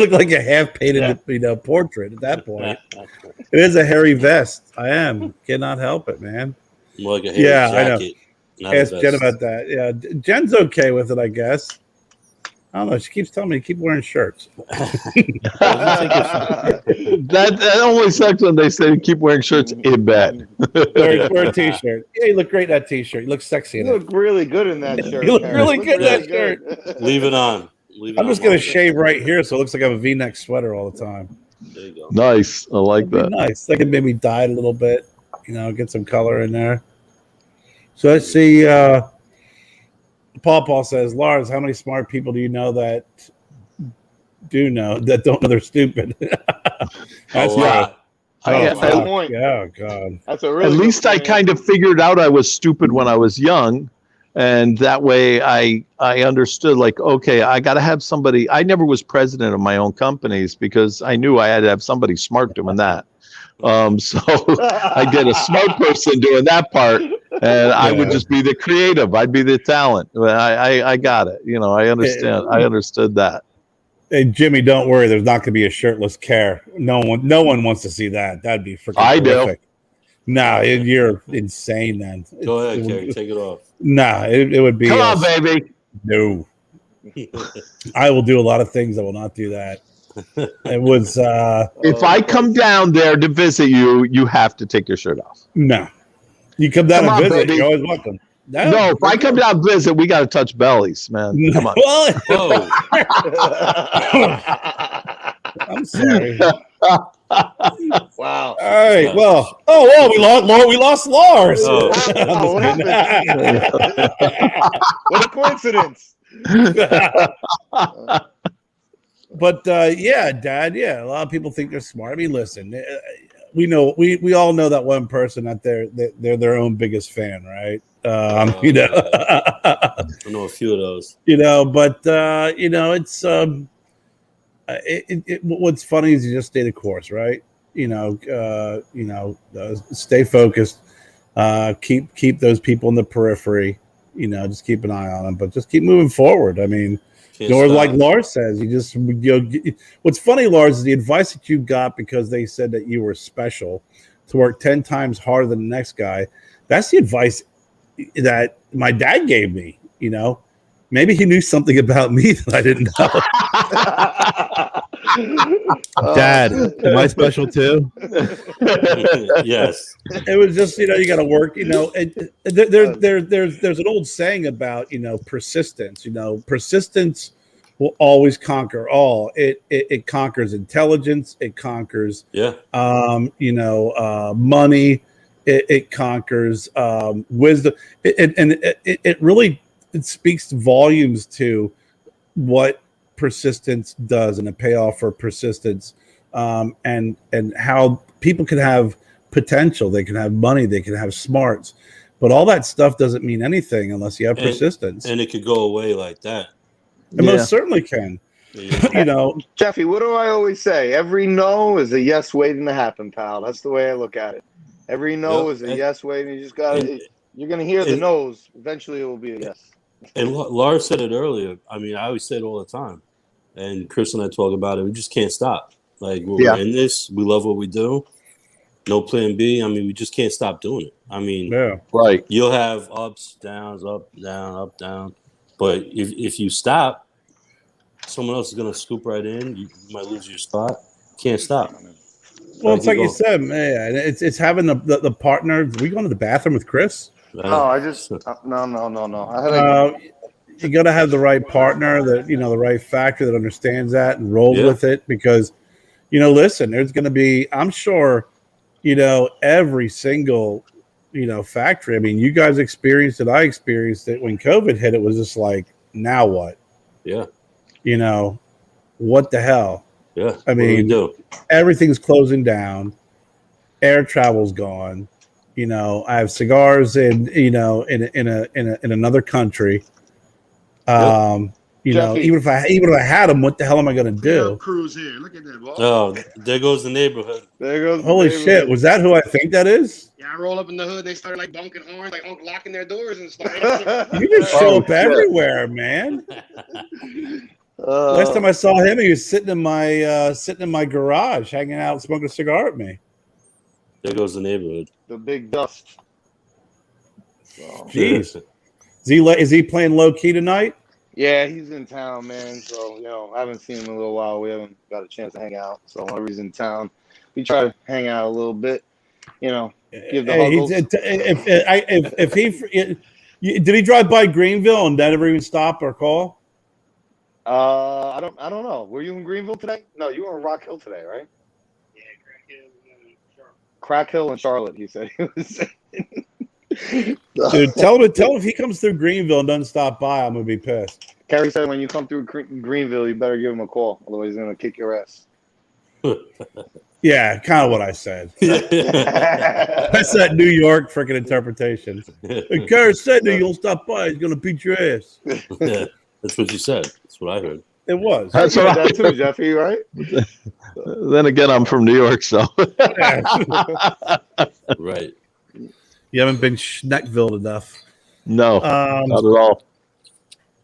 look like a half-painted portrait at that point. It is a hairy vest. I am. Cannot help it, man. More like a hairy jacket. I know. Ask Jen about that. Yeah, Jen's okay with it, I guess. I don't know. She keeps telling me to keep wearing shirts. That only sucks when they say keep wearing shirts in bed. Wear a t-shirt. Yeah, you look great in that t-shirt. You look sexy in You it. look really good in that shirt. You look really good in that shirt. Leave it on. I'm just going to shave right here so it looks like I have a V-neck sweater all the time. There you go. Nice. I like that. Nice. That can maybe dye it a little bit. Get some color in there. So let's see. Paul says, Lars, how many smart people do you know that don't know they're stupid? That's right. Yeah, God. That's a really At least I kind of figured out I was stupid when I was young. And that way I understood, like, okay, I got to have somebody. I never was president of my own companies because I knew I had to have somebody smart doing that. So I get a smart person doing that part, and I would just be the creative. I'd be the talent. I got it. I understand. I understood that. Hey, Jimmy, don't worry. There's not going to be a shirtless Care. No one wants to see that. That'd be freaking horrific. No, you're insane then. Go ahead, Kerry. Take it off. No, it would be. Come on, baby. No. I will do a lot of things. I will not do that. It was. If I come down there to visit you, you have to take your shirt off. No. You come down and visit, baby. you're always welcome. No, if I come down and visit, we got to touch bellies, man. Come on. Well, I'm sorry. Wow. All right. Well, we lost Lars. Oh. Oh, what happened? What a coincidence. But yeah, Dad. Yeah, a lot of people think they're smart. I mean, listen, we know we all know that one person that they're their own biggest fan, right? You know, I know a few of those. you know, but you know, it's what's funny is you just stay the course, right? Stay focused. Keep those people in the periphery. You know, just keep an eye on them, but just keep moving forward. I mean, or like Lars says, what's funny, Lars, is the advice that you got because they said that you were special to work 10 times harder than the next guy. That's the advice that my dad gave me. You know, maybe he knew something about me that I didn't know. Dad, am I special too? Yes. It was just, you know, you got to work, you know, there's an old saying about, you know, persistence. You know, persistence will always conquer all. It conquers intelligence. It conquers, money. It conquers wisdom. It really speaks volumes to what persistence does and a payoff for persistence, and how people can have potential, they can have money, they can have smarts, but all that stuff doesn't mean anything unless you have persistence. And it could go away like that. It most certainly can. You know, Jeffy, what do I always say? Every no is a yes waiting to happen, pal. That's the way I look at it. Every no is a yes waiting. You just gotta. You're gonna hear the no's. Eventually, it will be a yes. And Lars said it earlier. I mean, I always say it all the time. And Chris and I talk about it. We just can't stop. Like, we're in this. We love what we do. No plan B. I mean, we just can't stop doing it. I mean, right. You'll have ups, downs, up, down. But if you stop, someone else is going to scoop right in. You might lose your spot. Can't stop. Well, it's like you said, man. It's having the partner. We going to the bathroom with Chris? No, I just no. You got to have the right partner, the right factory that understands that and rolls with it. Because, you know, listen, there's going to be, I'm sure, you know, every single, you know, factory. I mean, you guys experienced it. I experienced it when COVID hit. It was just like, now what? Yeah. You know, what the hell? Yeah. I mean, everything's closing down. Air travel's gone. You know, I have cigars in another country. You know, even if I had them, what the hell am I going to do? Cruise here. Look at that. Boy. Oh, there goes the neighborhood. There goes. Holy shit! Was that who I think that is? Yeah, I roll up in the hood. They started like bunking horns, like locking their doors and stuff. You just show up everywhere, man. Last time I saw him, he was sitting in my garage, hanging out, smoking a cigar with me. There goes the neighborhood. The big dust. So. Jeez, is he playing low key tonight? Yeah, he's in town, man. So, you know, I haven't seen him in a little while. We haven't got a chance to hang out. So, whenever he's in town, we try to hang out a little bit. You know, give the huggles. If he did he drive by Greenville and never even stop or call? I don't know. Were you in Greenville today? No, you were in Rock Hill today, right? Yeah, Crack Hill and Charlotte. He said he was. Dude, tell him if he comes through Greenville and doesn't stop by, I'm gonna be pissed. Kerry said when you come through Greenville, you better give him a call, otherwise he's gonna kick your ass. Yeah, kind of what I said. That's that New York freaking interpretation. If Kerry said that you'll stop by, he's gonna beat your ass. Yeah, that's what you said. That's what I heard. It was. That's what that too, Jeffy, right? Then again, I'm from New York, so Right. You haven't been Schneckville enough. No, not at all.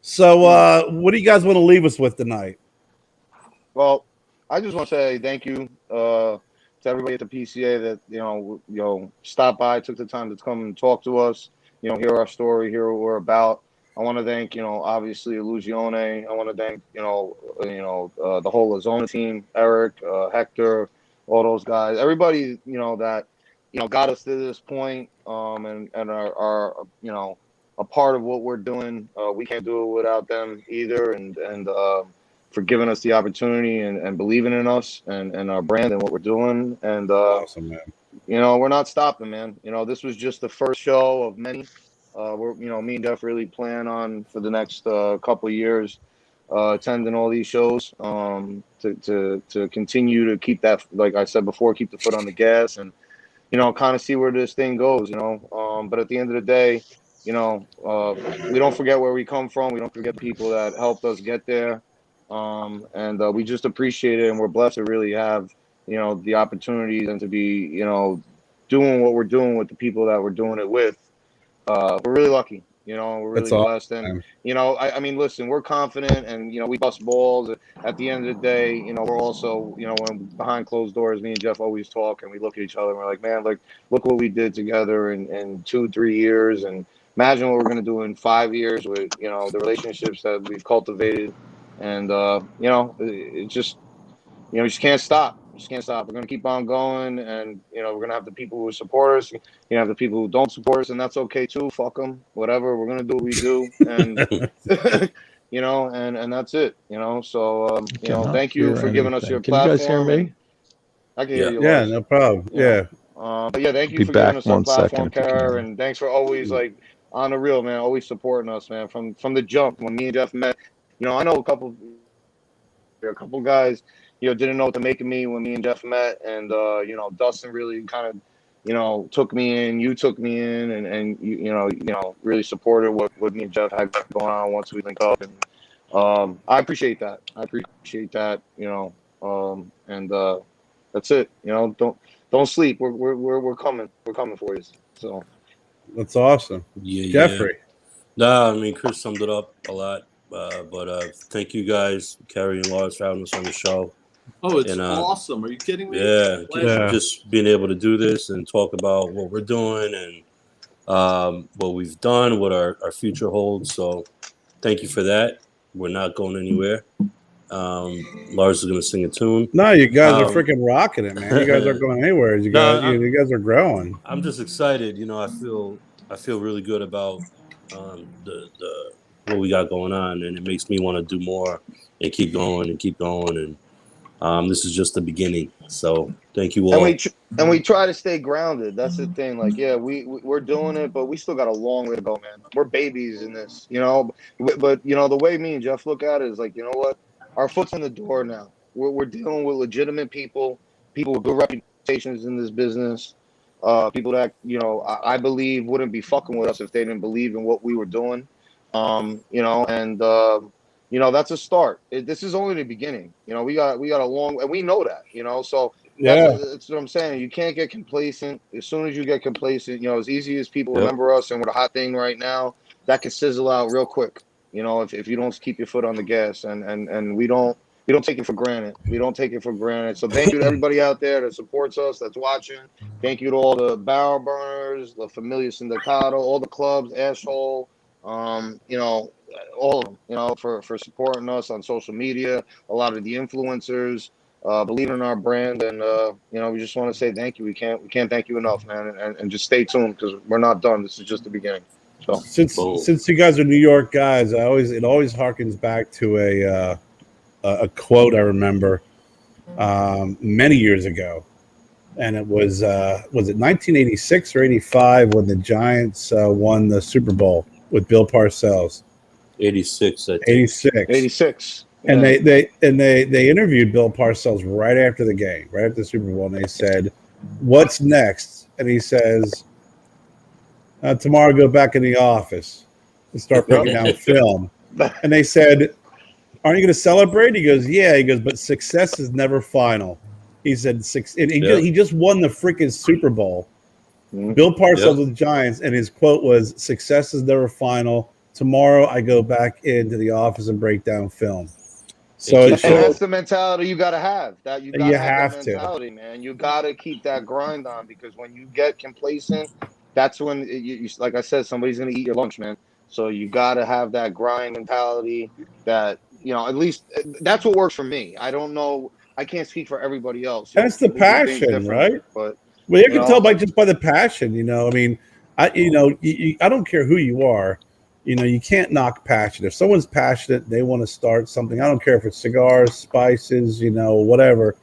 So, what do you guys want to leave us with tonight? Well, I just want to say thank you to everybody at the PCA that you know stopped by, took the time to come and talk to us. You know, hear our story, hear what we're about. I want to thank obviously Illusione. I want to thank the whole Azona team, Eric, Hector, all those guys, everybody that got us to this point, and are a part of what we're doing. We can't do it without them either, and for giving us the opportunity and believing in us and our brand and what we're doing. And Awesome, man. you know, we're not stopping, man. You know, this was just the first show of many. We're, you know, me and Jeff really plan on for the next couple of years attending all these shows to continue to keep that, like I said before, keep the foot on the gas and, you know, kind of see where this thing goes, you know. But at the end of the day, you know, we don't forget where we come from. We don't forget the people that helped us get there. And we just appreciate it. And we're blessed to really have, you know, the opportunities and to be, you know, doing what we're doing with the people that we're doing it with. We're really lucky, you know, we're really That's blessed. And, you know, I mean, listen, we're confident and, you know, we bust balls. At the end of the day, you know, we're also, you know, when behind closed doors, me and Jeff always talk and we look at each other and we're like, man, like, look what we did together in 2-3 years. And imagine what we're going to do in 5 years with, you know, the relationships that we've cultivated. And, you know, it just, you know, we just can't stop. We just can't stop. We're going to keep on going. And, you know, we're going to have the people who support us. You have the people who don't support us, and that's okay too. Fuck them. Whatever. We're going to do what we do. And, you know, and that's it, you know. So, you know, thank you for giving us your platform. Can you guys hear me? I can hear you. Yeah, Lars. no problem. Yeah. But yeah, thank you for giving us our platform, Kara, and thanks for always, like, on the real, man, always supporting us, man, from the jump. When me and Jeff met, you know, I know a couple guys, you know, didn't know what to make of me when me and Jeff met, and you know, Dustin really kind of, you know, took me in, you took me in, and you know, really supported what me and Jeff had going on once we linked up, and I appreciate that. You know, and that's it. You know, don't sleep. We're coming. We're coming for you. So that's awesome. Yeah, Jeffrey. No, I mean Chris summed it up a lot. But thank you guys, Carrie and Lars, for having us on the show. Oh, it's awesome. Are you kidding me? Yeah, just being able to do this and talk about what we're doing and what we've done, what our future holds. So thank you for that. We're not going anywhere. Lars is going to sing a tune. No, you guys are freaking rocking it, man. You guys aren't going anywhere. You guys are growing. I'm just excited. You know, I feel really good about the what we got going on, and it makes me want to do more and keep going. And this is just the beginning. So thank you all. And we try to stay grounded. That's the thing. Like, yeah, we're doing it, but we still got a long way to go, man. We're babies in this, you know. But you know, the way me and Jeff look at it is like, you know what? Our foot's in the door now. We're dealing with legitimate people with good reputations in this business. People that, you know, I believe wouldn't be fucking with us if they didn't believe in what we were doing. You know, and you know, that's a start. This is only the beginning. You know, we got a long, and we know that. You know, so that's what I'm saying. You can't get complacent. As soon as you get complacent, you know, as easy as people remember us and we're the hot thing right now, that can sizzle out real quick. You know, if you don't keep your foot on the gas, and we don't take it for granted. We don't take it for granted. So thank you to everybody out there that supports us, that's watching. Thank you to all the barrel burners, the Familia Sindicato, all the clubs, Asshole. You know, all of them, you know, for supporting us on social media, a lot of the influencers, believing in our brand, and you know, we just want to say thank you. We can't thank you enough, man, and just stay tuned because we're not done. This is just the beginning. So since you guys are New York guys, it always harkens back to a quote I remember many years ago, and it was it 1986 or 85 when the Giants won the Super Bowl with Bill Parcells? 86, I think. 86. And they interviewed Bill Parcells right after the game, right after the Super Bowl, and they said, "What's next?" And he says, "Tomorrow, go back in the office and start breaking down film." And they said, "Aren't you going to celebrate?" He goes, "Yeah." He goes, "But success is never final." He said, he just won the freaking Super Bowl. Bill Parcells with the Giants, and his quote was, "Success is never final. Tomorrow I go back into the office and break down film." So that's the mentality you got to have. That you got to have that mentality, to. Man. You got to keep that grind on, because when you get complacent, that's when you like I said, somebody's going to eat your lunch, man. So you got to have that grind mentality. That, you know, at least that's what works for me. I don't know. I can't speak for everybody else. That's the passion, right? But well, you can tell just by the passion. You know, I mean, I don't care who you are. you can't knock passion. If someone's passionate, they want to start something. I don't care if it's cigars, spices, whatever.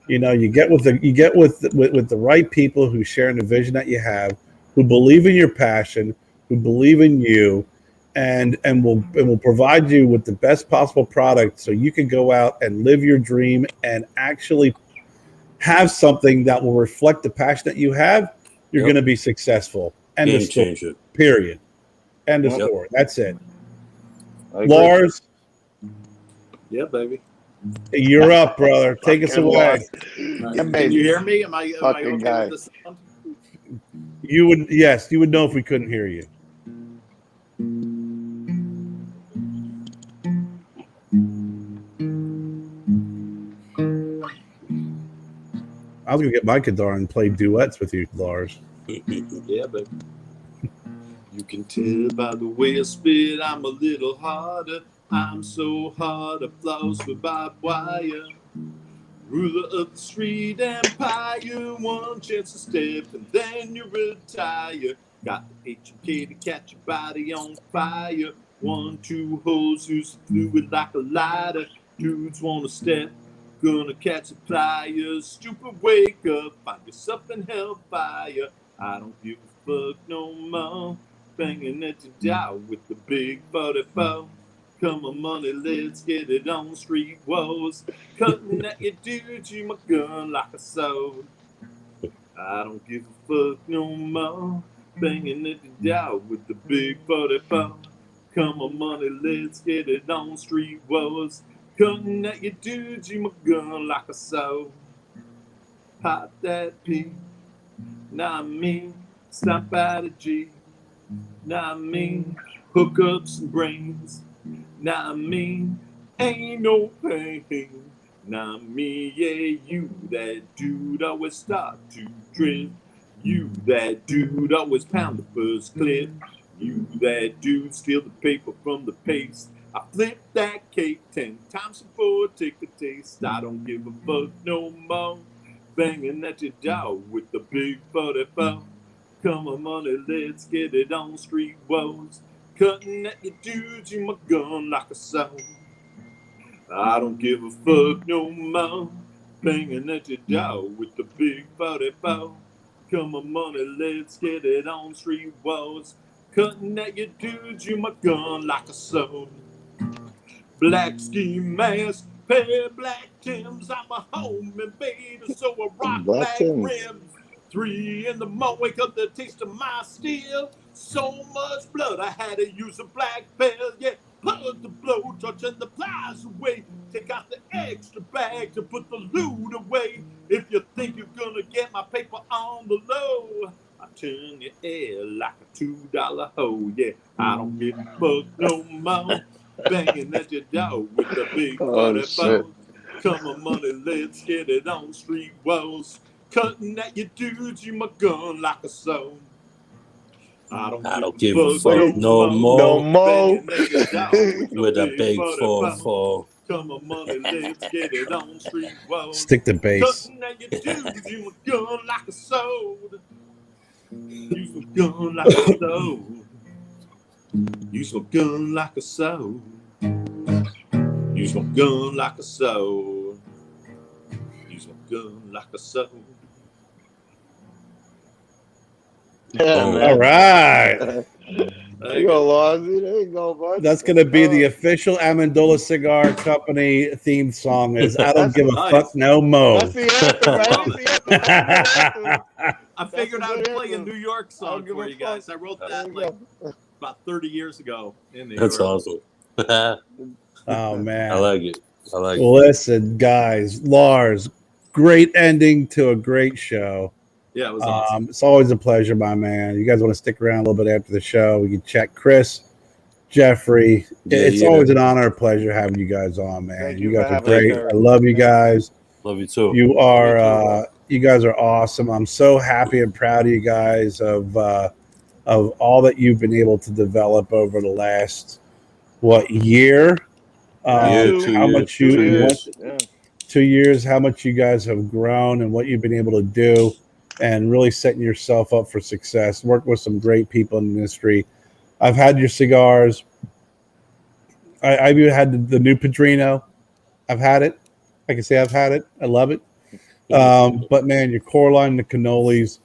You get with the right people who share in the vision that you have, who believe in your passion, who believe in you, and will provide you with the best possible product so you can go out and live your dream and actually have something that will reflect the passion that you have. You're going to be successful. End Game of story. changer. Period. End of Yep. story. That's it. I agree. Lars, Yeah, baby. you're up, brother. Take us Fucking away. Lars. Can Yeah, baby. you hear me? Am I Fucking okay guy. with the sound? You would know if we couldn't hear you. I was gonna get my guitar and play duets with you, Lars. Yeah, baby. You can tell by the way I spit, I'm a little harder. I'm so hard, I floss with barbed wire. Ruler of the street empire, one chance to step and then you retire. Got the HMK to catch your body on fire. 1, 2 hoes who's fluid like a lighter. Dudes wanna step, gonna catch a pliers. Stupid, wake up, find yourself in hellfire. I don't give a fuck no more. Banging at your door with the big 44. Come on, money, let's get it on street walls. Cutting at your dudes, you my gun like a sword. I don't give a fuck no more. Banging at the door with the big 44. Come on, money, let's get it on street walls. Cutting at your dudes, you my gun like a sword. Pop that P, not me. Stop out a G, not me. Hook up some brains, not me. Ain't no pain, not me. Yeah, you that dude always start to drift. You that dude always pound the first clip. You that dude steal the paper from the paste. I flip that cake 10 times before I take a taste. I don't give a fuck no more. Banging at your door with the big 44. Come on, money, let's get it on street walls. Cutting at your dudes, you my gun like a saw. I don't give a fuck no more. Banging at your door with the big 44. Come on, money, let's get it on street walls. Cutting at your dudes, you my gun like a saw. Black ski mask, pair of black Timbs. I'm a home invader, so I rock black rims. 3 in the morning, wake up the taste of my steel. So much blood, I had to use a black belt. Yeah, put the blowtorch and the pliers away. Take out the extra bag to put the loot away. If you think you're gonna get my paper on the low, I turn your head like a $2 hoe. Yeah, I don't give a fuck no more. Banging at your door with the big 44. Come on, money, let's get it on street walls. Cutting at your dudes, you my gun like a saw. I don't give a fuck no more. No more. With a big 4-4. Come on, money, let's get it on street walls. Stick to bass. Cutting at your dudes, you my gun like a sword. Use my gun like a sword. Use my gun like a sword. Use my gun like a sword. Use my gun like a sword. Yeah, man. All right. There you go, Lozzie. There you go, bud. That's going to be the official Amendola Cigar Company theme song is I don't give a fuck no mo. That's the anthem, right? That's the anthem. I figured I would play a anthem. New York I don't song give for a you guys. I wrote that like about 30 years ago in New That's York. awesome. Oh, man. I like it. I like it. Listen, guys, Lars, great ending to a great show. Yeah, it was awesome. It's always a pleasure, my man. You guys want to stick around a little bit after the show? We can check Chris, Jeffrey. It's always an honor and pleasure having you guys on, man. Thank You you guys for are having great. us. I love you guys. Love you too. You are you guys are awesome. I'm so happy and proud of you guys of all that you've been able to develop over the last year? How much you 2 years. Yeah. 2 years, how much you guys have grown and what you've been able to do and really setting yourself up for success. Work with some great people in the industry. I've had your cigars. I've even had the new Padrino. I've had it. I can say I've had it. I love it. But man, your core line, the cannolis,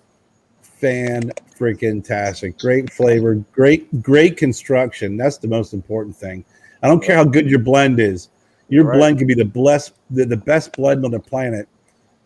fan-freaking-tastic. Great flavor, great construction. That's the most important thing. I don't care how good your blend is. Your blend can be the best blend on the planet.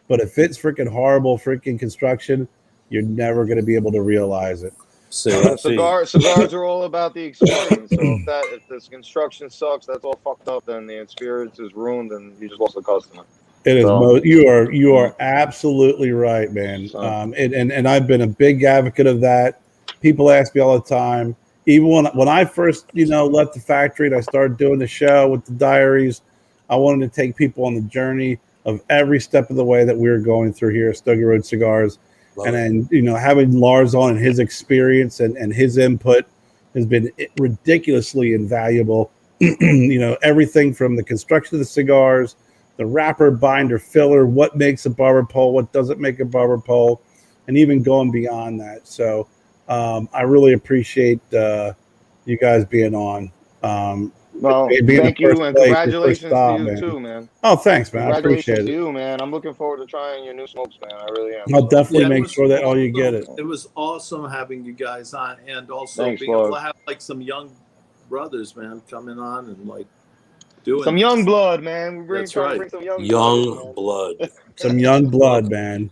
But if it's freaking horrible freaking construction, you're never going to be able to realize it. Cigars are all about the experience. So if this construction sucks, that's all fucked up, then the experience is ruined and you just lost the customer. It is. You are absolutely right, man. And I've been a big advocate of that. People ask me all the time. Even when I first left the factory and I started doing the show with the diaries, I wanted to take people on the journey of every step of the way that we were going through here at Stogie Road Cigars. Then having Lars on and his experience and his input has been ridiculously invaluable. Everything from the construction of the cigars, the wrapper, binder, filler, what makes a barber pole, what doesn't make a barber pole, and even going beyond that. So I really appreciate you guys being on. Well, thank you, and congratulations to you too, man. Oh, thanks, man. I appreciate it. To you, man. I'm looking forward to trying your new smokes, man. I really am. I'll definitely make sure that all you get it. It was awesome having you guys on, and also Thanks, being able to have like some young brothers, man, coming on and like doing some young blood, man. We bring some young blood. Some young blood, man.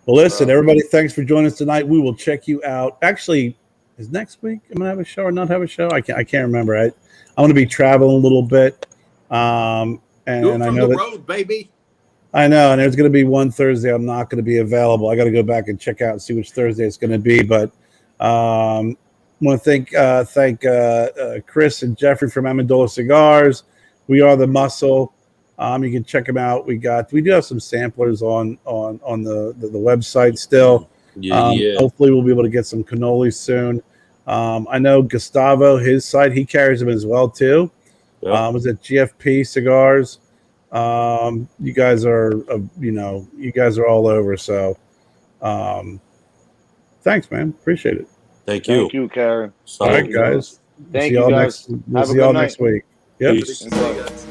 Well, listen, everybody, thanks for joining us tonight. We will check you out. Actually, is next week I'm gonna have a show or not have a show? I can't remember. I'm going to be traveling a little bit, and I know the road, baby. I know, and there's going to be one Thursday I'm not going to be available. I got to go back and check out and see which Thursday it's going to be. But I want to thank Chris and Jeffrey from Amendola Cigars. We are the muscle. You can check them out. We do have some samplers on the website still. Hopefully we'll be able to get some cannolis soon. I know Gustavo, his site, he carries them as well too. Was it GFP Cigars? You guys are all over. So, thanks, man. Appreciate it. Thank you. Thank you, Karen. All right, guys. Thank you, guys. We'll see y'all next week. Yep. Peace.